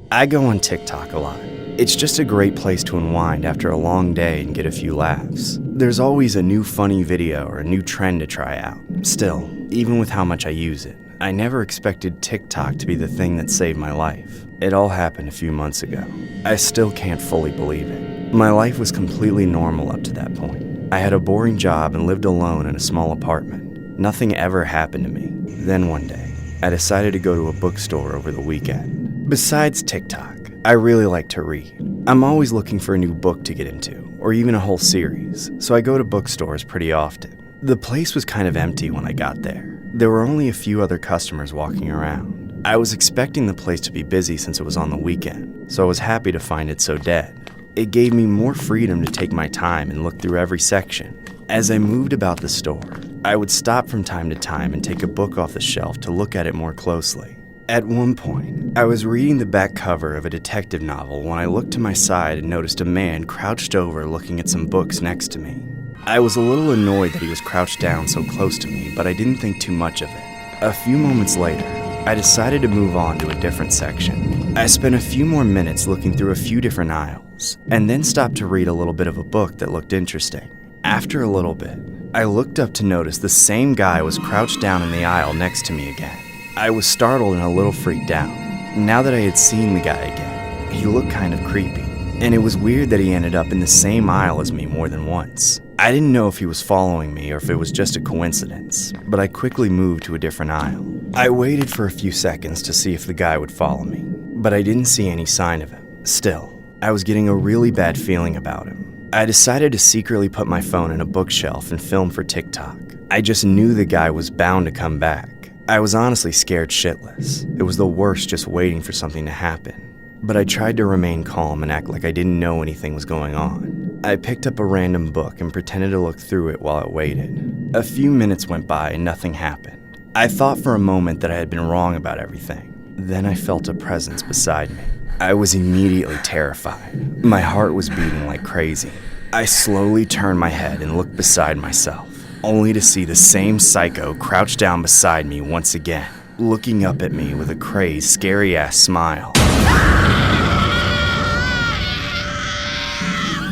I go on TikTok a lot. It's just a great place to unwind after a long day and get a few laughs. There's always a new funny video or a new trend to try out. Still, even with how much I use it, I never expected TikTok to be the thing that saved my life. It all happened a few months ago. I still can't fully believe it. My life was completely normal up to that point. I had a boring job and lived alone in a small apartment. Nothing ever happened to me. Then one day, I decided to go to a bookstore over the weekend. Besides TikTok, I really like to read. I'm always looking for a new book to get into, or even a whole series, so I go to bookstores pretty often. The place was kind of empty when I got there. There were only a few other customers walking around. I was expecting the place to be busy since it was on the weekend, so I was happy to find it so dead. It gave me more freedom to take my time and look through every section. As I moved about the store, I would stop from time to time and take a book off the shelf to look at it more closely. At one point, I was reading the back cover of a detective novel when I looked to my side and noticed a man crouched over looking at some books next to me. I was a little annoyed that he was crouched down so close to me, but I didn't think too much of it. A few moments later, I decided to move on to a different section. I spent a few more minutes looking through a few different aisles, and then stopped to read a little bit of a book that looked interesting. After a little bit, I looked up to notice the same guy was crouched down in the aisle next to me again. I was startled and a little freaked out. Now that I had seen the guy again, he looked kind of creepy, and it was weird that he ended up in the same aisle as me more than once. I didn't know if he was following me or if it was just a coincidence, but I quickly moved to a different aisle. I waited for a few seconds to see if the guy would follow me, but I didn't see any sign of him. Still, I was getting a really bad feeling about him. I decided to secretly put my phone in a bookshelf and film for TikTok. I just knew the guy was bound to come back. I was honestly scared shitless. It was the worst just waiting for something to happen. But I tried to remain calm and act like I didn't know anything was going on. I picked up a random book and pretended to look through it while it waited. A few minutes went by and nothing happened. I thought for a moment that I had been wrong about everything. Then I felt a presence beside me. I was immediately terrified. My heart was beating like crazy. I slowly turned my head and looked beside myself, only to see the same psycho crouched down beside me once again, looking up at me with a crazed, scary-ass smile.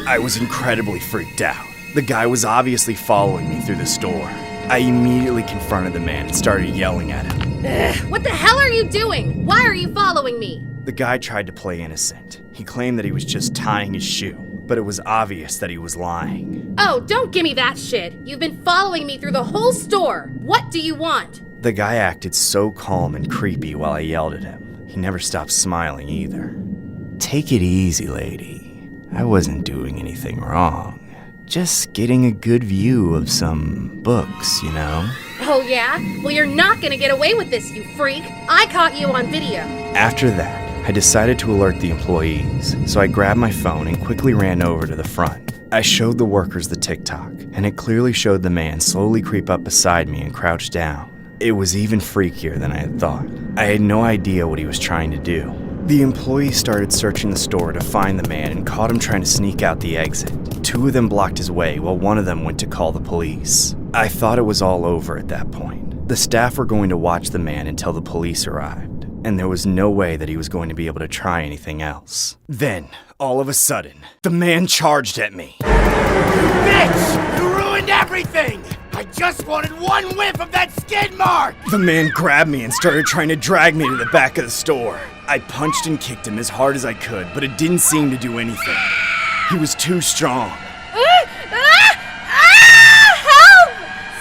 I was incredibly freaked out. The guy was obviously following me through the store. I immediately confronted the man and started yelling at him. What the hell are you doing? Why are you following me? The guy tried to play innocent. He claimed that he was just tying his shoe, but it was obvious that he was lying. Oh, don't gimme that shit. You've been following me through the whole store. What do you want? The guy acted so calm and creepy while I yelled at him. He never stopped smiling either. Take it easy, lady. I wasn't doing anything wrong. Just getting a good view of some books, you know? Oh yeah? Well, you're not gonna get away with this, you freak. I caught you on video. After that, I decided to alert the employees, so I grabbed my phone and quickly ran over to the front. I showed the workers the TikTok, and it clearly showed the man slowly creep up beside me and crouch down. It was even freakier than I had thought. I had no idea what he was trying to do. The employees started searching the store to find the man and caught him trying to sneak out the exit. 2 of them blocked his way while one of them went to call the police. I thought it was all over at that point. The staff were going to watch the man until the police arrived, and there was no way that he was going to be able to try anything else. Then, all of a sudden, the man charged at me. Bitch! You ruined everything! I just wanted one whiff of that skid mark! The man grabbed me and started trying to drag me to the back of the store. I punched and kicked him as hard as I could, but it didn't seem to do anything. He was too strong. Help!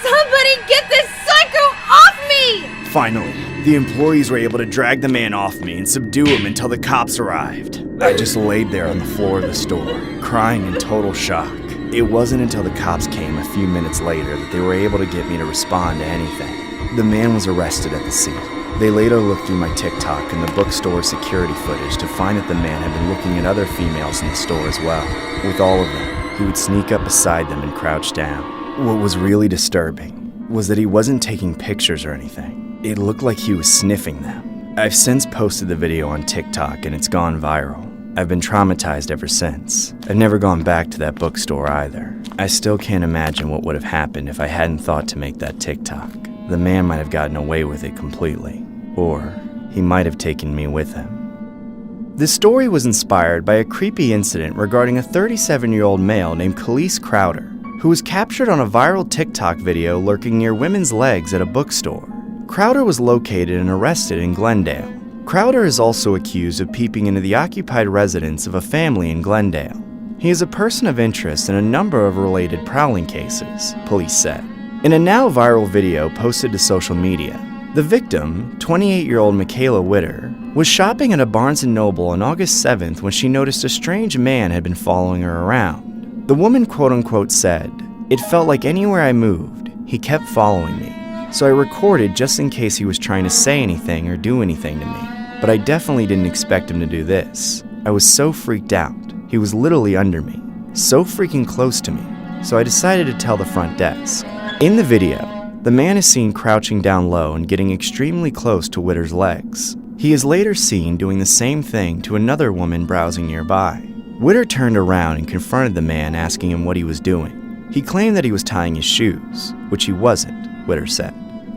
Somebody get this psycho off me! Finally, the employees were able to drag the man off me and subdue him until the cops arrived. I just laid there on the floor of the store, crying in total shock. It wasn't until the cops came a few minutes later that they were able to get me to respond to anything. The man was arrested at the scene. They later looked through my TikTok and the bookstore security footage to find that the man had been looking at other females in the store as well. With all of them, he would sneak up beside them and crouch down. What was really disturbing was that he wasn't taking pictures or anything. It looked like he was sniffing them. I've since posted the video on TikTok and it's gone viral. I've been traumatized ever since. I've never gone back to that bookstore either. I still can't imagine what would have happened if I hadn't thought to make that TikTok. The man might have gotten away with it completely, or he might have taken me with him. This story was inspired by a creepy incident regarding a 37-year-old male named Khalees Crowder, who was captured on a viral TikTok video lurking near women's legs at a bookstore. Crowder was located and arrested in Glendale. Crowder is also accused of peeping into the occupied residence of a family in Glendale. He is a person of interest in a number of related prowling cases, police said. In a now viral video posted to social media, the victim, 28-year-old Michaela Witter, was shopping at a Barnes & Noble on August 7th when she noticed a strange man had been following her around. The woman quote-unquote said, "It felt like anywhere I moved, he kept following me. So I recorded just in case he was trying to say anything or do anything to me. But I definitely didn't expect him to do this. I was so freaked out. He was literally under me, so freaking close to me. So I decided to tell the front desk." In the video, the man is seen crouching down low and getting extremely close to Witter's legs. He is later seen doing the same thing to another woman browsing nearby. Witter turned around and confronted the man, asking him what he was doing. He claimed that he was tying his shoes, which he wasn't, Witter said.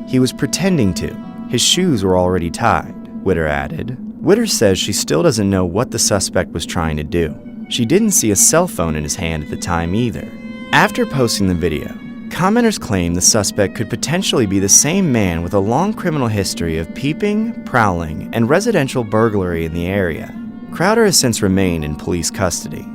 He was pretending to. His shoes were already tied, Witter added. Witter says she still doesn't know what the suspect was trying to do. She didn't see a cell phone in his hand at the time either. After posting the video, commenters claim the suspect could potentially be the same man with a long criminal history of peeping, prowling, and residential burglary in the area. Crowder has since remained in police custody.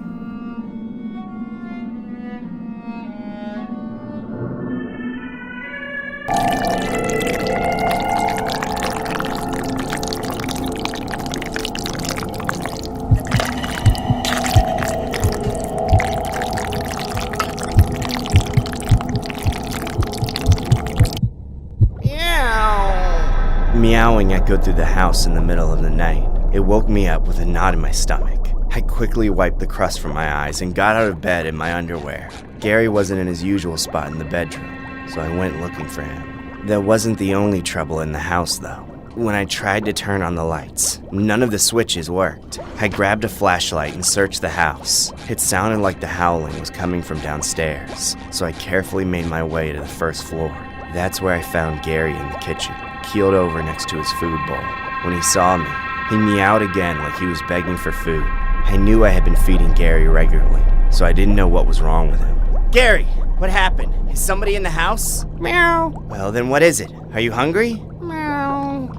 Meowing echoed through the house in the middle of the night. It woke me up with a knot in my stomach. I quickly wiped the crust from my eyes and got out of bed in my underwear. Gary wasn't in his usual spot in the bedroom, so I went looking for him. That wasn't the only trouble in the house, though. When I tried to turn on the lights, none of the switches worked. I grabbed a flashlight and searched the house. It sounded like the howling was coming from downstairs, so I carefully made my way to the first floor. That's where I found Gary in the kitchen, keeled over next to his food bowl. When he saw me, he meowed again like he was begging for food. I knew I had been feeding Gary regularly, so I didn't know what was wrong with him. Gary, what happened? Is somebody in the house? Meow. Well, then what is it? Are you hungry? Meow.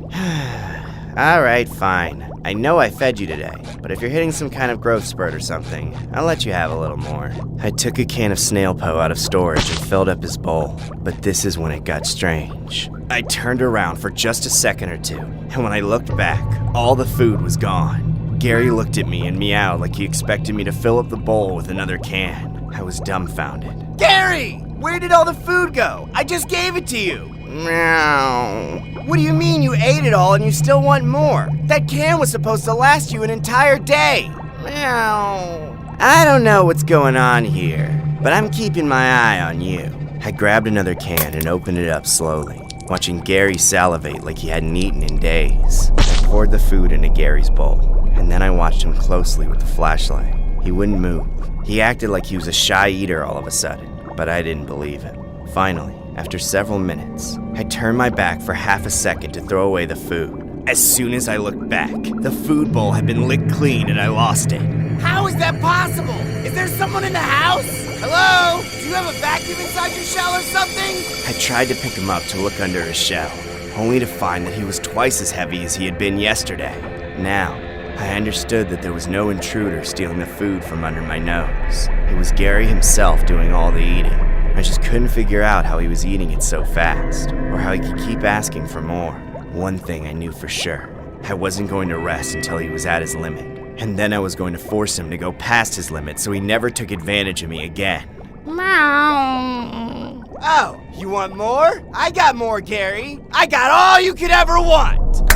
Alright, fine. I know I fed you today, but if you're hitting some kind of growth spurt or something, I'll let you have a little more. I took a can of snail po out of storage and filled up his bowl, but this is when it got strange. I turned around for just a second or two, and when I looked back, all the food was gone. Gary looked at me and meowed like he expected me to fill up the bowl with another can. I was dumbfounded. Gary! Where did all the food go? I just gave it to you! Meow. What do you mean you ate it all and you still want more? That can was supposed to last you an entire day. Meow. I don't know what's going on here, but I'm keeping my eye on you. I grabbed another can and opened it up slowly, watching Gary salivate like he hadn't eaten in days. I poured the food into Gary's bowl, and then I watched him closely with the flashlight. He wouldn't move. He acted like he was a shy eater all of a sudden, but I didn't believe him. Finally, after several minutes, I turned my back for half a second to throw away the food. As soon as I looked back, the food bowl had been licked clean and I lost it. How is that possible? Is there someone in the house? Hello? Do you have a vacuum inside your shell or something? I tried to pick him up to look under his shell, only to find that he was twice as heavy as he had been yesterday. Now, I understood that there was no intruder stealing the food from under my nose. It was Gary himself doing all the eating. I just couldn't figure out how he was eating it so fast, or how he could keep asking for more. One thing I knew for sure. I wasn't going to rest until he was at his limit. And then I was going to force him to go past his limit so he never took advantage of me again. Meow. Oh, you want more? I got more, Gary. I got all you could ever want.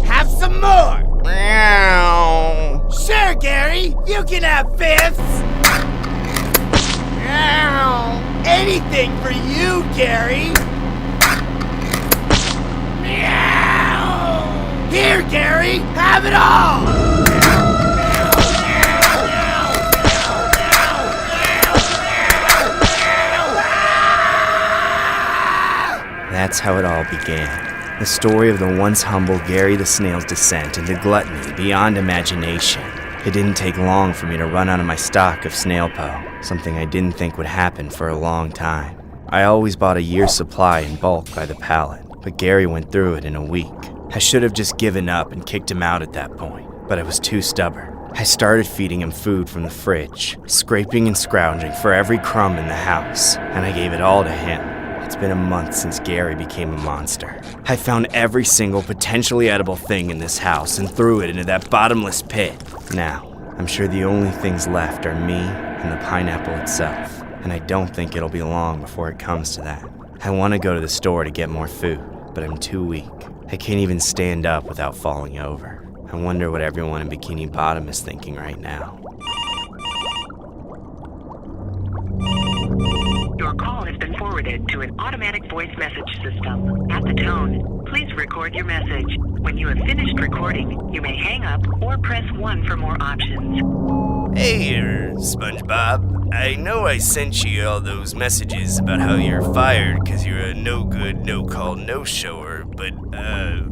Have some more. Meow. Sure, Gary. You can have fifths. Meow. Anything for you, Gary. Meow. Here, Gary. Have it all. That's how it all began. The story of the once humble Gary the Snail's descent into gluttony beyond imagination. It didn't take long for me to run out of my stock of snail po, something I didn't think would happen for a long time. I always bought a year's supply in bulk by the pallet, but Gary went through it in a week. I should have just given up and kicked him out at that point, but I was too stubborn. I started feeding him food from the fridge, scraping and scrounging for every crumb in the house, and I gave it all to him. It's been a month since Gary became a monster. I found every single potentially edible thing in this house and threw it into that bottomless pit. Now, I'm sure the only things left are me and the pineapple itself, and I don't think it'll be long before it comes to that. I want to go to the store to get more food, but I'm too weak. I can't even stand up without falling over. I wonder what everyone in Bikini Bottom is thinking right now. Your call has been forwarded to an automatic voice message system. At the tone, please record your message. When you have finished recording, you may hang up or press 1 for more options. Hey, SpongeBob. I know I sent you all those messages about how you're fired because you're a no-good, no-call, no-shower, but,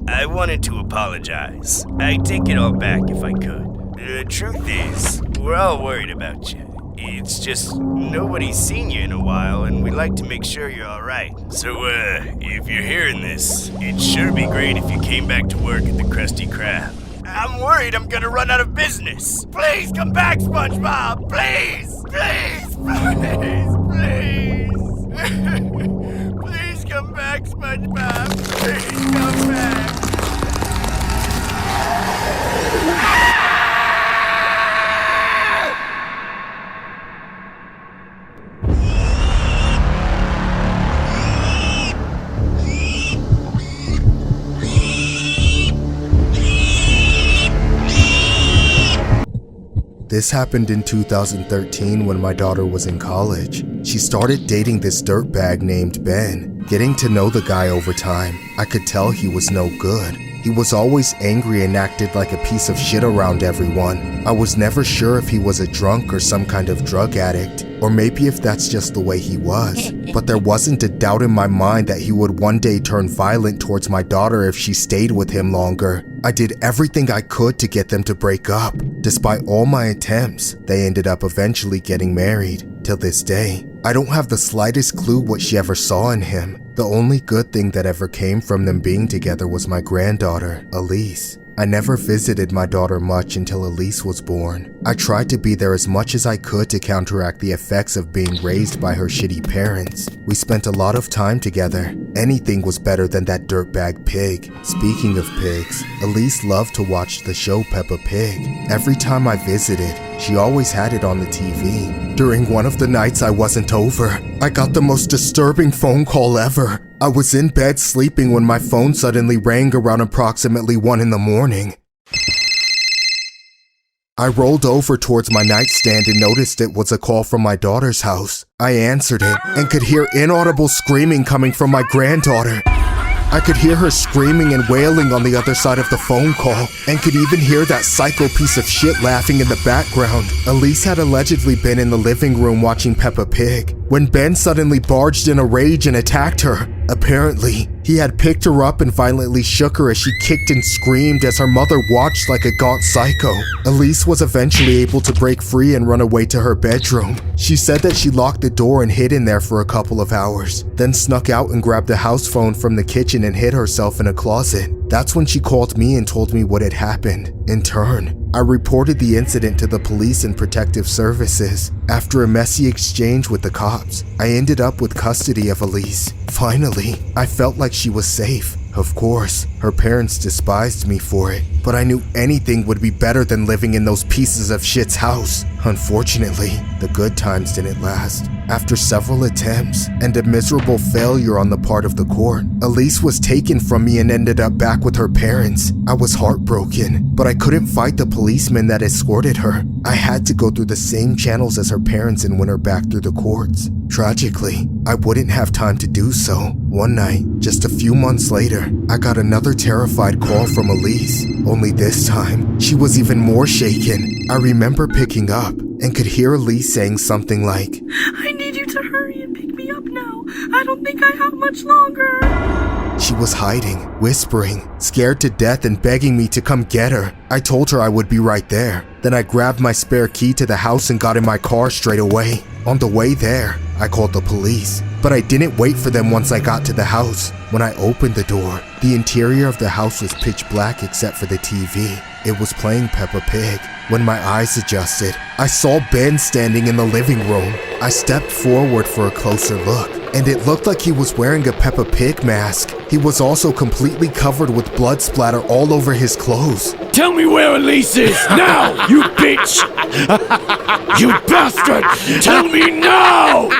I wanted to apologize. I'd take it all back if I could. The truth is, we're all worried about you. It's just nobody's seen you in a while, and we'd like to make sure you're alright. So, if you're hearing this, it'd sure be great if you came back to work at the Krusty Krab. I'm worried I'm gonna run out of business. Please come back, SpongeBob! Please! Please! Please! Please! Please come back, SpongeBob! Please come back! This happened in 2013 when my daughter was in college. She started dating this dirtbag named Ben. Getting to know the guy over time, I could tell he was no good. He was always angry and acted like a piece of shit around everyone. I was never sure if he was a drunk or some kind of drug addict, or maybe if that's just the way he was. But there wasn't a doubt in my mind that he would one day turn violent towards my daughter if she stayed with him longer. I did everything I could to get them to break up. Despite all my attempts, they ended up eventually getting married. Till this day, I don't have the slightest clue what she ever saw in him. The only good thing that ever came from them being together was my granddaughter, Elise. I never visited my daughter much until Elise was born. I tried to be there as much as I could to counteract the effects of being raised by her shitty parents. We spent a lot of time together. Anything was better than that dirtbag pig. Speaking of pigs, Elise loved to watch the show Peppa Pig. Every time I visited, she always had it on the TV. During one of the nights I wasn't over, I got the most disturbing phone call ever. I was in bed sleeping when my phone suddenly rang around approximately 1 in the morning. I rolled over towards my nightstand and noticed it was a call from my daughter's house. I answered it and could hear inaudible screaming coming from my granddaughter. I could hear her screaming and wailing on the other side of the phone call, and could even hear that psycho piece of shit laughing in the background. Elise had allegedly been in the living room watching Peppa Pig when Ben suddenly barged in a rage and attacked her. Apparently, he had picked her up and violently shook her as she kicked and screamed as her mother watched like a gaunt psycho. Elise was eventually able to break free and run away to her bedroom. She said that she locked the door and hid in there for a couple of hours, then snuck out and grabbed the house phone from the kitchen and hid herself in a closet. That's when she called me and told me what had happened. In turn, I reported the incident to the police and protective services. After a messy exchange with the cops, I ended up with custody of Elise. Finally, I felt like she was safe. Of course, her parents despised me for it, but I knew anything would be better than living in those pieces of shit's house. Unfortunately, the good times didn't last. After several attempts and a miserable failure on the part of the court, Elise was taken from me and ended up back with her parents. I was heartbroken, but I couldn't fight the policeman that escorted her. I had to go through the same channels as her parents and win her back through the courts. Tragically, I wouldn't have time to do so. One night, just a few months later, I got another terrified call from Elise. Only this time, she was even more shaken. I remember picking up and could hear Elise saying something like, "I need you to hurry and pick me up now. I don't think I have much longer." She was hiding, whispering, scared to death and begging me to come get her. I told her I would be right there. Then I grabbed my spare key to the house and got in my car straight away. On the way there, I called the police, but I didn't wait for them once I got to the house. When I opened the door, the interior of the house was pitch black except for the TV. It was playing Peppa Pig. When my eyes adjusted, I saw Ben standing in the living room. I stepped forward for a closer look, and it looked like he was wearing a Peppa Pig mask. He was also completely covered with blood splatter all over his clothes. Tell me where Elise is now, you bitch! You bastard! Tell me now!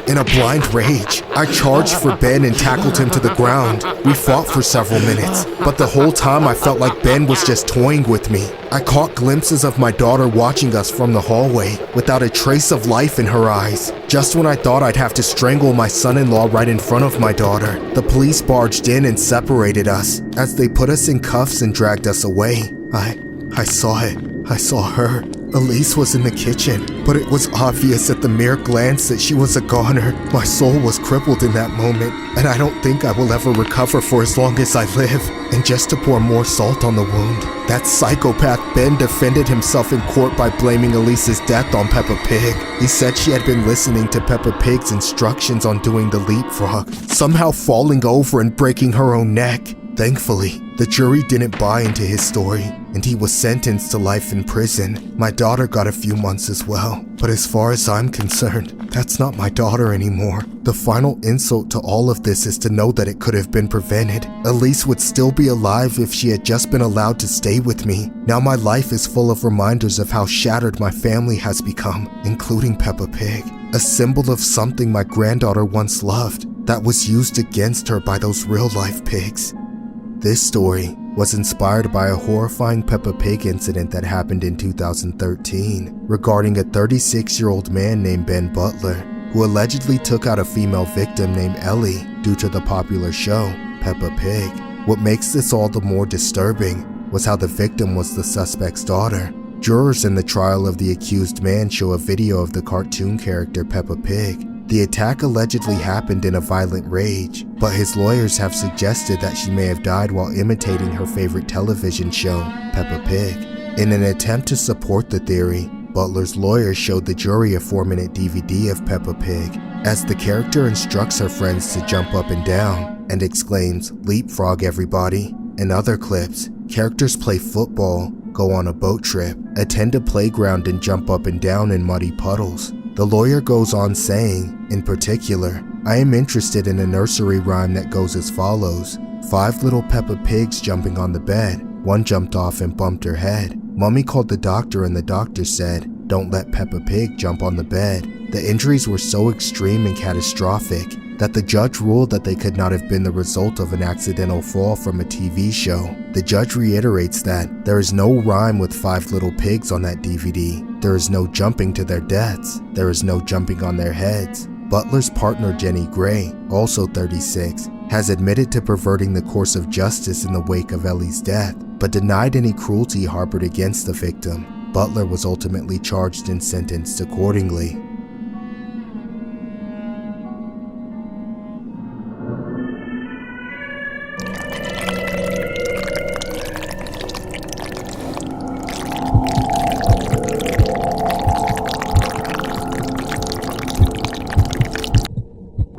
In a blind rage, I charged for Ben and tackled him to the ground. We fought for several minutes, but the whole time I felt like Ben was just toying with me. I caught glimpses of my daughter watching us from the hallway, without a trace of life in her eyes. Just when I thought I'd have to strangle my son-in-law right in front of my daughter, the police barged in and separated us. As they put us in cuffs and dragged us away, I saw it. I saw her. Elise was in the kitchen, but it was obvious at the mere glance that she was a goner. My soul was crippled in that moment, and I don't think I will ever recover for as long as I live. And just to pour more salt on the wound, that psychopath Ben defended himself in court by blaming Elise's death on Peppa Pig. He said she had been listening to Peppa Pig's instructions on doing the leapfrog, somehow falling over and breaking her own neck. Thankfully, the jury didn't buy into his story, and he was sentenced to life in prison. My daughter got a few months as well, but as far as I'm concerned, that's not my daughter anymore. The final insult to all of this is to know that it could have been prevented. Elise would still be alive if she had just been allowed to stay with me. Now my life is full of reminders of how shattered my family has become, including Peppa Pig, a symbol of something my granddaughter once loved that was used against her by those real-life pigs. This story was inspired by a horrifying Peppa Pig incident that happened in 2013 regarding a 36-year-old man named Ben Butler who allegedly took out a female victim named Ellie due to the popular show, Peppa Pig. What makes this all the more disturbing was how the victim was the suspect's daughter. Jurors in the trial of the accused man show a video of the cartoon character Peppa Pig. The attack allegedly happened in a violent rage, but his lawyers have suggested that she may have died while imitating her favorite television show, Peppa Pig. In an attempt to support the theory, Butler's lawyers showed the jury a 4-minute DVD of Peppa Pig, as the character instructs her friends to jump up and down and exclaims, "Leapfrog everybody." In other clips, characters play football, go on a boat trip, attend a playground and jump up and down in muddy puddles. The lawyer goes on saying, in particular, I am interested in a nursery rhyme that goes as follows. 5 little Peppa Pigs jumping on the bed. One jumped off and bumped her head. Mommy called the doctor and the doctor said, don't let Peppa Pig jump on the bed. The injuries were so extreme and catastrophic that the judge ruled that they could not have been the result of an accidental fall from a TV show. The judge reiterates that there is no rhyme with 5 little pigs on that DVD. There is no jumping to their deaths. There is no jumping on their heads. Butler's partner Jenny Gray, also 36, has admitted to perverting the course of justice in the wake of Ellie's death, but denied any cruelty harbored against the victim. Butler was ultimately charged and sentenced accordingly.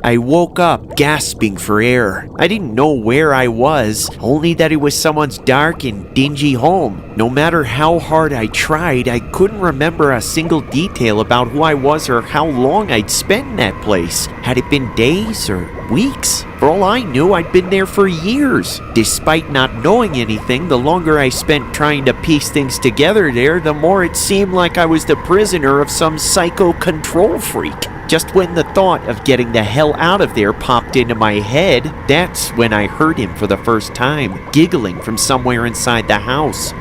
I woke up gasping for air. I didn't know where I was, only that it was someone's dark and dingy home. No matter how hard I tried, I couldn't remember a single detail about who I was or how long I'd spent in that place. Had it been days or weeks? For all I knew, I'd been there for years. Despite not knowing anything, the longer I spent trying to piece things together there, the more it seemed like I was the prisoner of some psycho control freak. Just when the thought of getting the hell out of there popped into my head, that's when I heard him for the first time, giggling from somewhere inside the house.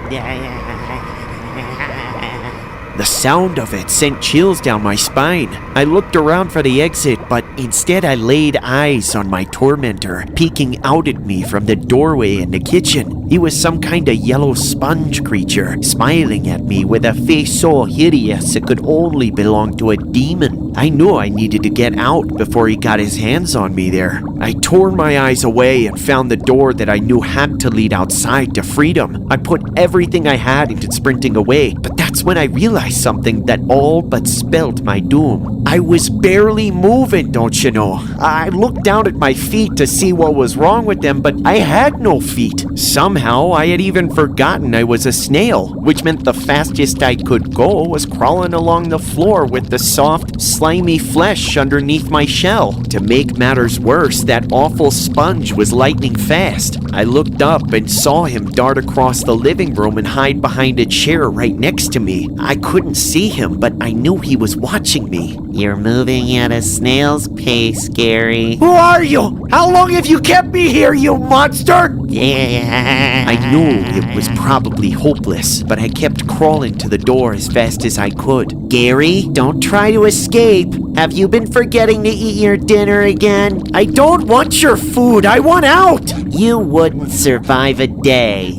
The sound of it sent chills down my spine. I looked around for the exit, but instead I laid eyes on my tormentor, peeking out at me from the doorway in the kitchen. He was some kind of yellow sponge creature, smiling at me with a face so hideous it could only belong to a demon. I knew I needed to get out before he got his hands on me there. I tore my eyes away and found the door that I knew had to lead outside to freedom. I put everything I had into sprinting away, but that's when I realized something that all but spelled my doom. I was barely moving, don't you know? I looked down at my feet to see what was wrong with them, but I had no feet. Somehow, I had even forgotten I was a snail, which meant the fastest I could go was crawling along the floor with the soft, slimy flesh underneath my shell. To make matters worse, that awful sponge was lightning fast. I looked up and saw him dart across the living room and hide behind a chair right next to me. I couldn't see him, but I knew he was watching me. You're moving at a snail's pace, Gary. Who are you? How long have you kept me here, you monster? Yeah. I knew it was probably hopeless, but I kept crawling to the door as fast as I could. Gary, don't try to escape. Have you been forgetting to eat your dinner again? I don't want your food. I want out. You wouldn't survive a day.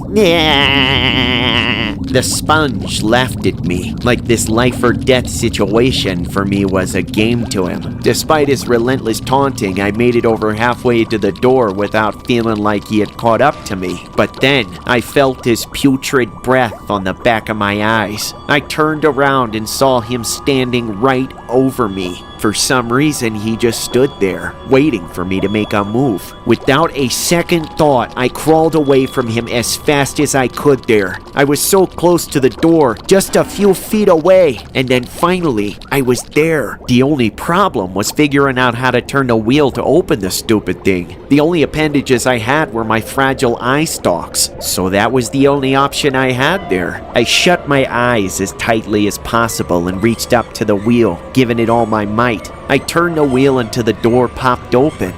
The sponge laughed at me, like this life or death situation for me was a game to him. Despite his relentless taunting, I made it over halfway to the door without feeling like he had caught up to me. But then, I felt his putrid breath on the back of my eyes. I turned around and saw him standing right over me. For some reason, he just stood there, waiting for me to make a move. Without a second thought, I crawled away from him as fast as I could there. I was so close to the door, just a few feet away, and then finally, I was there. The only problem was figuring out how to turn the wheel to open the stupid thing. The only appendages I had were my fragile eye stalks, so that was the only option I had there. I shut my eyes as tightly as possible and reached up to the wheel, giving it all my might. I turned the wheel until the door popped open.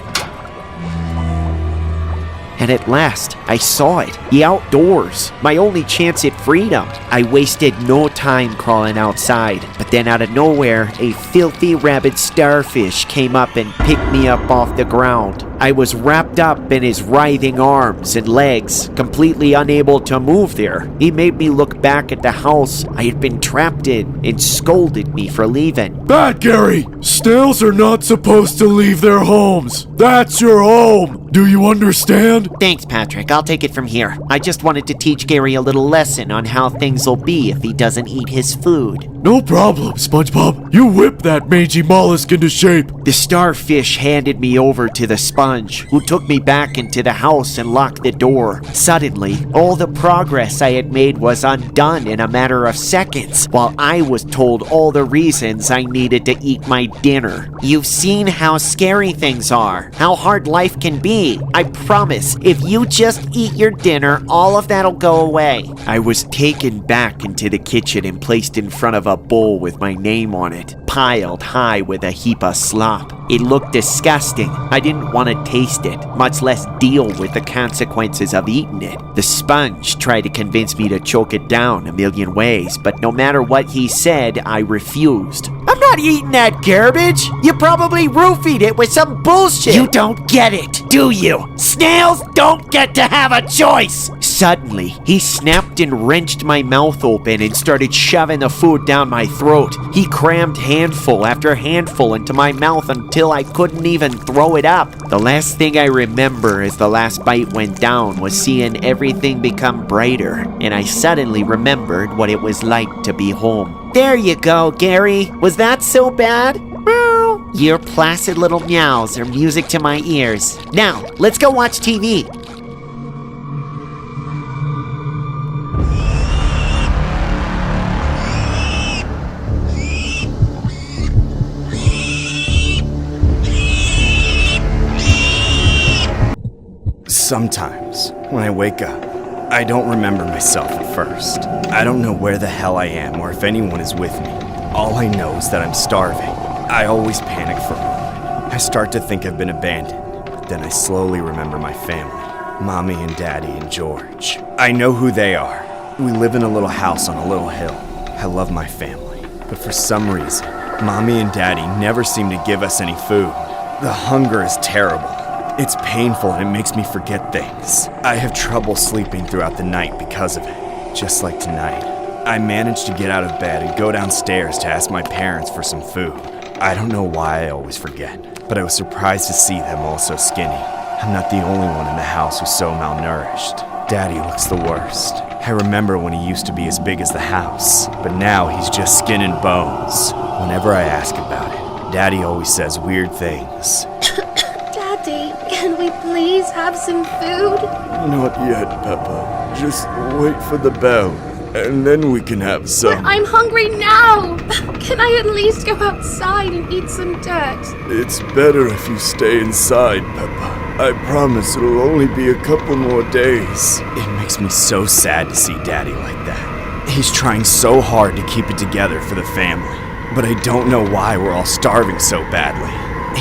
And at last, I saw it. The outdoors. My only chance at freedom. I wasted no time crawling outside. But then out of nowhere, a filthy rabid starfish came up and picked me up off the ground. I was wrapped up in his writhing arms and legs, completely unable to move there. He made me look back at the house I had been trapped in and scolded me for leaving. Bad, Gary! Snails are not supposed to leave their homes. That's your home. Do you understand? Thanks, Patrick. I'll take it from here. I just wanted to teach Gary a little lesson on how things will be if he doesn't eat his food. No problem, SpongeBob. You whip that mangy mollusk into shape. The starfish handed me over to the sponge sponge, who took me back into the house and locked the door. Suddenly, all the progress I had made was undone in a matter of seconds, while I was told all the reasons I needed to eat my dinner. You've seen how scary things are, how hard life can be. I promise, if you just eat your dinner, all of that'll go away. I was taken back into the kitchen and placed in front of a bowl with my name on it, piled high with a heap of slop. It looked disgusting. I didn't want to taste it, much less deal with the consequences of eating it. The sponge tried to convince me to choke it down a million ways, but no matter what he said, I refused. I'm not eating that garbage. You probably roofied it with some bullshit. You don't get it, do you? Snails don't get to have a choice. Suddenly, he snapped and wrenched my mouth open and started shoving the food down my throat. He crammed handful after handful into my mouth until I couldn't even throw it up. The last thing I remember as the last bite went down was seeing everything become brighter, and I suddenly remembered what it was like to be home. There you go, Gary. Was that so bad? Meow. Your placid little meows are music to my ears. Now, let's go watch TV. Sometimes, when I wake up, I don't remember myself at first. I don't know where the hell I am or if anyone is with me. All I know is that I'm starving. I always panic for a moment. I start to think I've been abandoned, but then I slowly remember my family, Mommy and Daddy and George. I know who they are. We live in a little house on a little hill. I love my family, but for some reason, Mommy and Daddy never seem to give us any food. The hunger is terrible. It's painful and it makes me forget things. I have trouble sleeping throughout the night because of it. Just like tonight, I managed to get out of bed and go downstairs to ask my parents for some food. I don't know why I always forget, but I was surprised to see them all so skinny. I'm not the only one in the house who's so malnourished. Daddy looks the worst. I remember when he used to be as big as the house, but now he's just skin and bones. Whenever I ask about it, Daddy always says weird things. Daddy, can we please have some food? Not yet, Peppa. Just wait for the bell, and then we can have some. But I'm hungry now! Can I at least go outside and eat some dirt? It's better if you stay inside, Peppa. I promise it'll only be a couple more days. It makes me so sad to see Daddy like that. He's trying so hard to keep it together for the family, but I don't know why we're all starving so badly.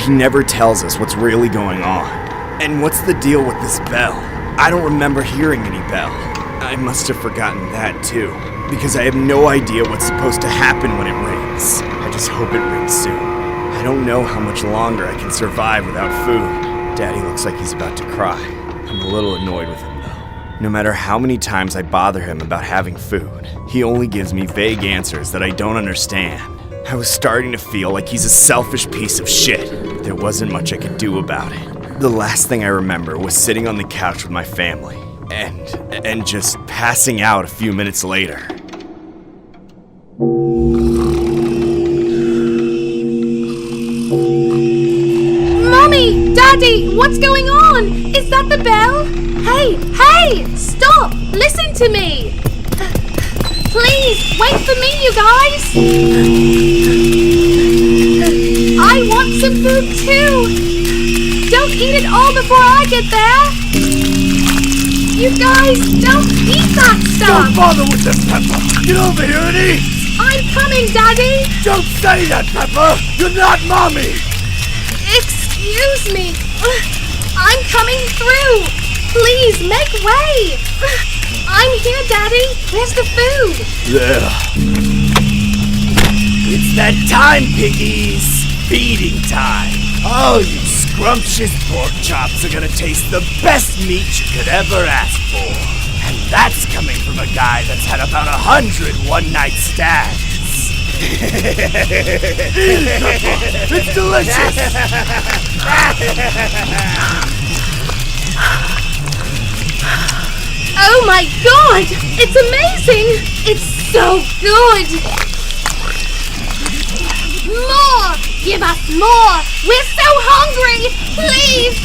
He never tells us what's really going on. And what's the deal with this bell? I don't remember hearing any bell. I must have forgotten that too, because I have no idea what's supposed to happen when it rings. I just hope it rings soon. I don't know how much longer I can survive without food. Daddy looks like he's about to cry. I'm a little annoyed with him though. No matter how many times I bother him about having food, he only gives me vague answers that I don't understand. I was starting to feel like he's a selfish piece of shit. There wasn't much I could do about it. The last thing I remember was sitting on the couch with my family and just passing out a few minutes later. Mommy! Daddy! What's going on? Is that the bell? Hey! Stop! Listen to me! Please, wait for me, you guys! I want some food too! Don't eat it all before I get there! You guys, don't eat that stuff! Don't bother with this, Peppa! Get over here and eat! I'm coming, Daddy! Don't say that, Peppa! You're not Mommy! Excuse me! I'm coming through! Please, make way! I'm here, Daddy! Where's the food? There. It's that time, piggies! Feeding time! Oh, you scrumptious pork chops are gonna taste the best meat you could ever ask for. And that's coming from a guy that's had about 100 one-night stands. It's delicious! Oh my god! It's amazing! It's so good! More! Give us more! We're so hungry! Please!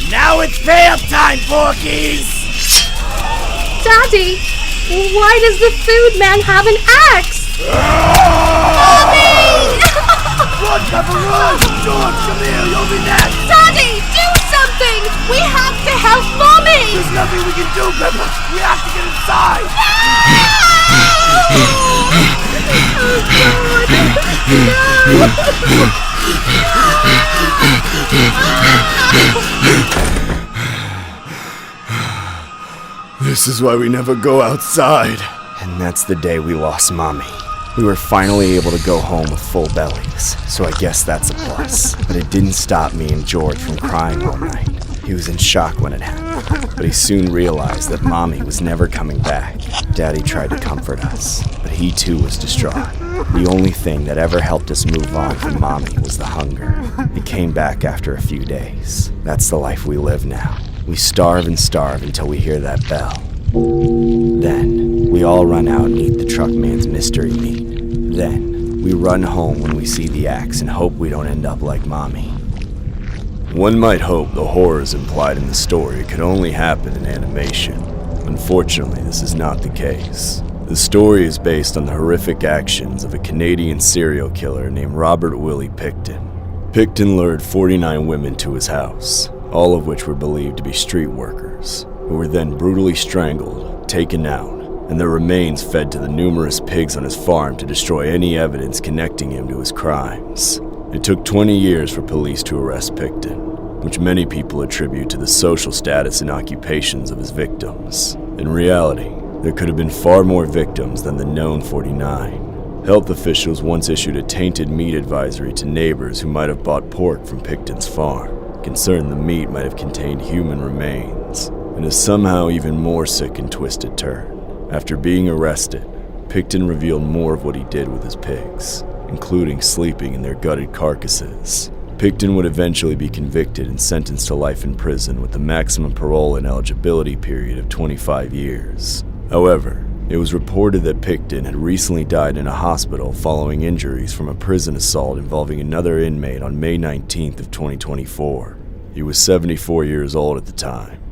Now it's pay-up time, Porkies! Daddy, why does the food man have an axe? Mommy! Run, Pepper, run! George, come here, you'll be next! Daddy, do something! We have to help Mommy! There's nothing we can do, Pepper! We have to get inside! This is why we never go outside. And that's the day we lost Mommy. We were finally able to go home with full bellies, so I guess that's a plus. But it didn't stop me and George from crying all night. He was in shock when it happened, but he soon realized that Mommy was never coming back. Daddy tried to comfort us, but he too was distraught. The only thing that ever helped us move on from Mommy was the hunger. It came back after a few days. That's the life we live now. We starve and starve until we hear that bell. Then, we all run out and eat the truck man's mystery meat. Then, we run home when we see the axe and hope we don't end up like Mommy. One might hope the horrors implied in the story could only happen in animation. Unfortunately, this is not the case. The story is based on the horrific actions of a Canadian serial killer named Robert Willie Pickton. Pickton lured 49 women to his house, all of which were believed to be street workers, who were then brutally strangled, taken out, and their remains fed to the numerous pigs on his farm to destroy any evidence connecting him to his crimes. It took 20 years for police to arrest Pickton, which many people attribute to the social status and occupations of his victims. In reality, there could have been far more victims than the known 49. Health officials once issued a tainted meat advisory to neighbors who might have bought pork from Pickton's farm, concerned the meat might have contained human remains. In a somehow even more sick and twisted turn, after being arrested, Pickton revealed more of what he did with his pigs, including sleeping in their gutted carcasses. Pickton would eventually be convicted and sentenced to life in prison with a maximum parole and eligibility period of 25 years. However, it was reported that Pickton had recently died in a hospital following injuries from a prison assault involving another inmate on May 19th of 2024. He was 74 years old at the time.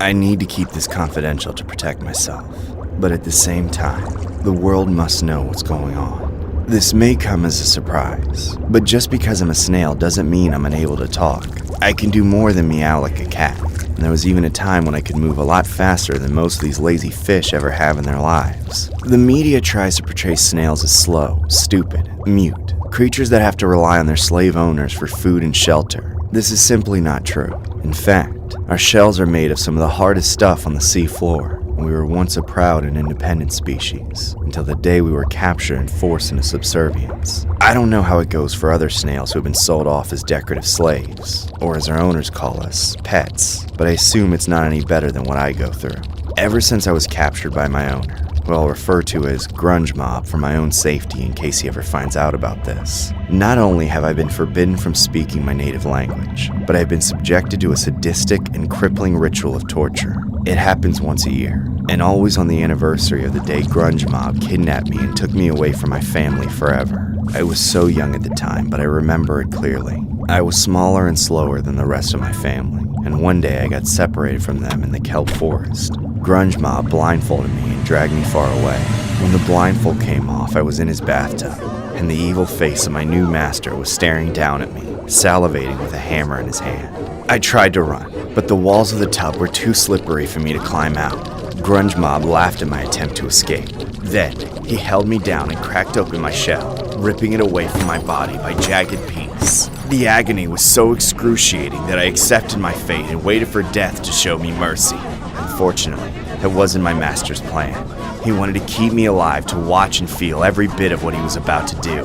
I need to keep this confidential to protect myself, but at the same time, the world must know what's going on. This may come as a surprise, but just because I'm a snail doesn't mean I'm unable to talk. I can do more than meow like a cat, and there was even a time when I could move a lot faster than most of these lazy fish ever have in their lives. The media tries to portray snails as slow, stupid, mute, creatures that have to rely on their slave owners for food and shelter. This is simply not true. In fact, our shells are made of some of the hardest stuff on the sea floor, and we were once a proud and independent species, until the day we were captured and forced into subservience. I don't know how it goes for other snails who have been sold off as decorative slaves, or as our owners call us, pets, but I assume it's not any better than what I go through. Ever since I was captured by my owner, who I'll refer to as Grunge Mob for my own safety in case he ever finds out about this. Not only have I been forbidden from speaking my native language, but I've been subjected to a sadistic and crippling ritual of torture. It happens once a year, and always on the anniversary of the day Grunge Mob kidnapped me and took me away from my family forever. I was so young at the time, but I remember it clearly. I was smaller and slower than the rest of my family, and one day I got separated from them in the kelp forest. Grunge Mob blindfolded me and dragged me far away. When the blindfold came off, I was in his bathtub, and the evil face of my new master was staring down at me, salivating with a hammer in his hand. I tried to run, but the walls of the tub were too slippery for me to climb out. Grunge Mob laughed at my attempt to escape. Then, he held me down and cracked open my shell, ripping it away from my body by jagged pieces. The agony was so excruciating that I accepted my fate and waited for death to show me mercy. Unfortunately, that wasn't my master's plan. He wanted to keep me alive to watch and feel every bit of what he was about to do.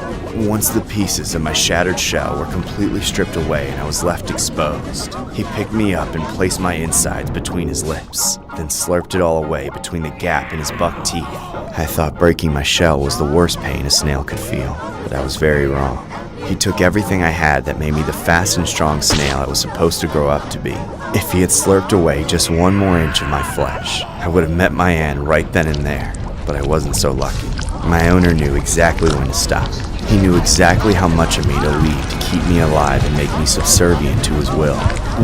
Once the pieces of my shattered shell were completely stripped away and I was left exposed, he picked me up and placed my insides between his lips, then slurped it all away between the gap in his buck teeth. I thought breaking my shell was the worst pain a snail could feel, but I was very wrong. He took everything I had that made me the fast and strong snail I was supposed to grow up to be. If he had slurped away just one more inch of my flesh, I would have met my end right then and there, but I wasn't so lucky. My owner knew exactly when to stop. He knew exactly how much of me to leave to keep me alive and make me subservient to his will.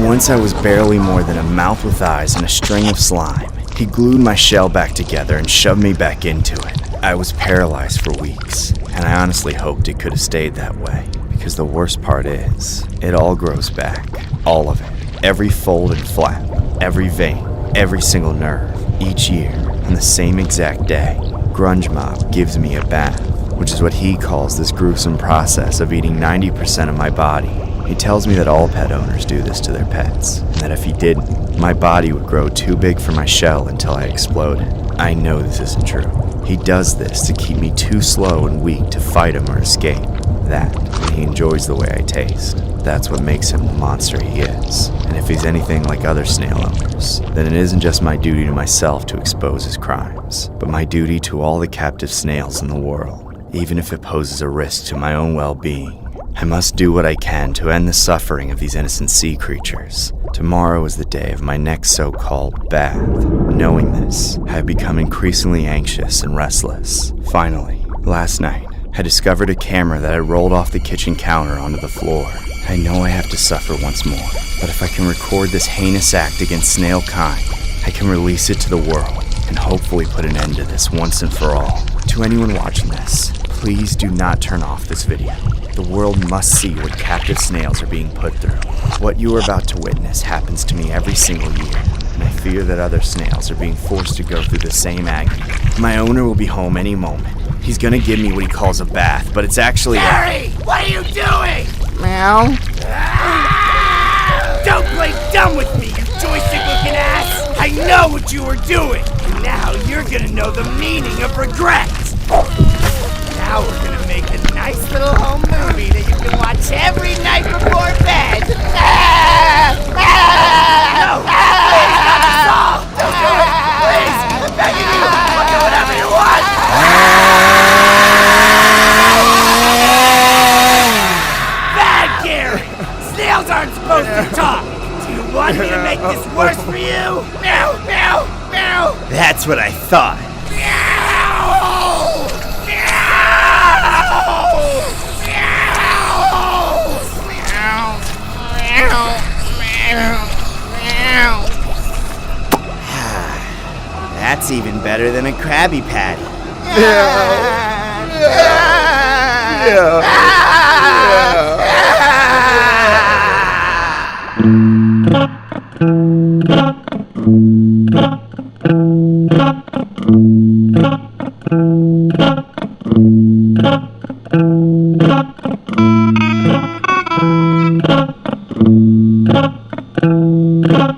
Once I was barely more than a mouth with eyes and a string of slime, he glued my shell back together and shoved me back into it. I was paralyzed for weeks, and I honestly hoped it could have stayed that way, because the worst part is, it all grows back. All of it. Every fold and flap, every vein, every single nerve. Each year, on the same exact day, Grunge Mob gives me a bath, which is what he calls this gruesome process of eating 90% of my body. He tells me that all pet owners do this to their pets, and that if he didn't, my body would grow too big for my shell until I exploded. I know this isn't true. He does this to keep me too slow and weak to fight him or escape. That, and he enjoys the way I taste. That's what makes him the monster he is. And if he's anything like other snail owners, then it isn't just my duty to myself to expose his crimes, but my duty to all the captive snails in the world, even if it poses a risk to my own well-being. I must do what I can to end the suffering of these innocent sea creatures. Tomorrow is the day of my next so-called bath. Knowing this, I have become increasingly anxious and restless. Finally, last night, I discovered a camera that I rolled off the kitchen counter onto the floor. I know I have to suffer once more, but if I can record this heinous act against snail kind, I can release it to the world and hopefully put an end to this once and for all. To anyone watching this, please do not turn off this video. The world must see what captive snails are being put through. What you are about to witness happens to me every single year, and I fear that other snails are being forced to go through the same agony. My owner will be home any moment. He's gonna give me what he calls a bath, but it's actually Harry! What are you doing? Meow. Don't play dumb with me, you joystick-looking ass! I know what you were doing! And now you're gonna know the meaning of regret! Now we're gonna make a nice little home movie that you can watch every night before bed! No! Please, not the song! Don't do it! Please! I'm begging you! I'll do whatever you want! Bad, Gary! Snails aren't supposed to talk! Do you want me to make this worse for you? Meow! Meow! Meow! That's what I thought. That's even better than a Krabby Patty.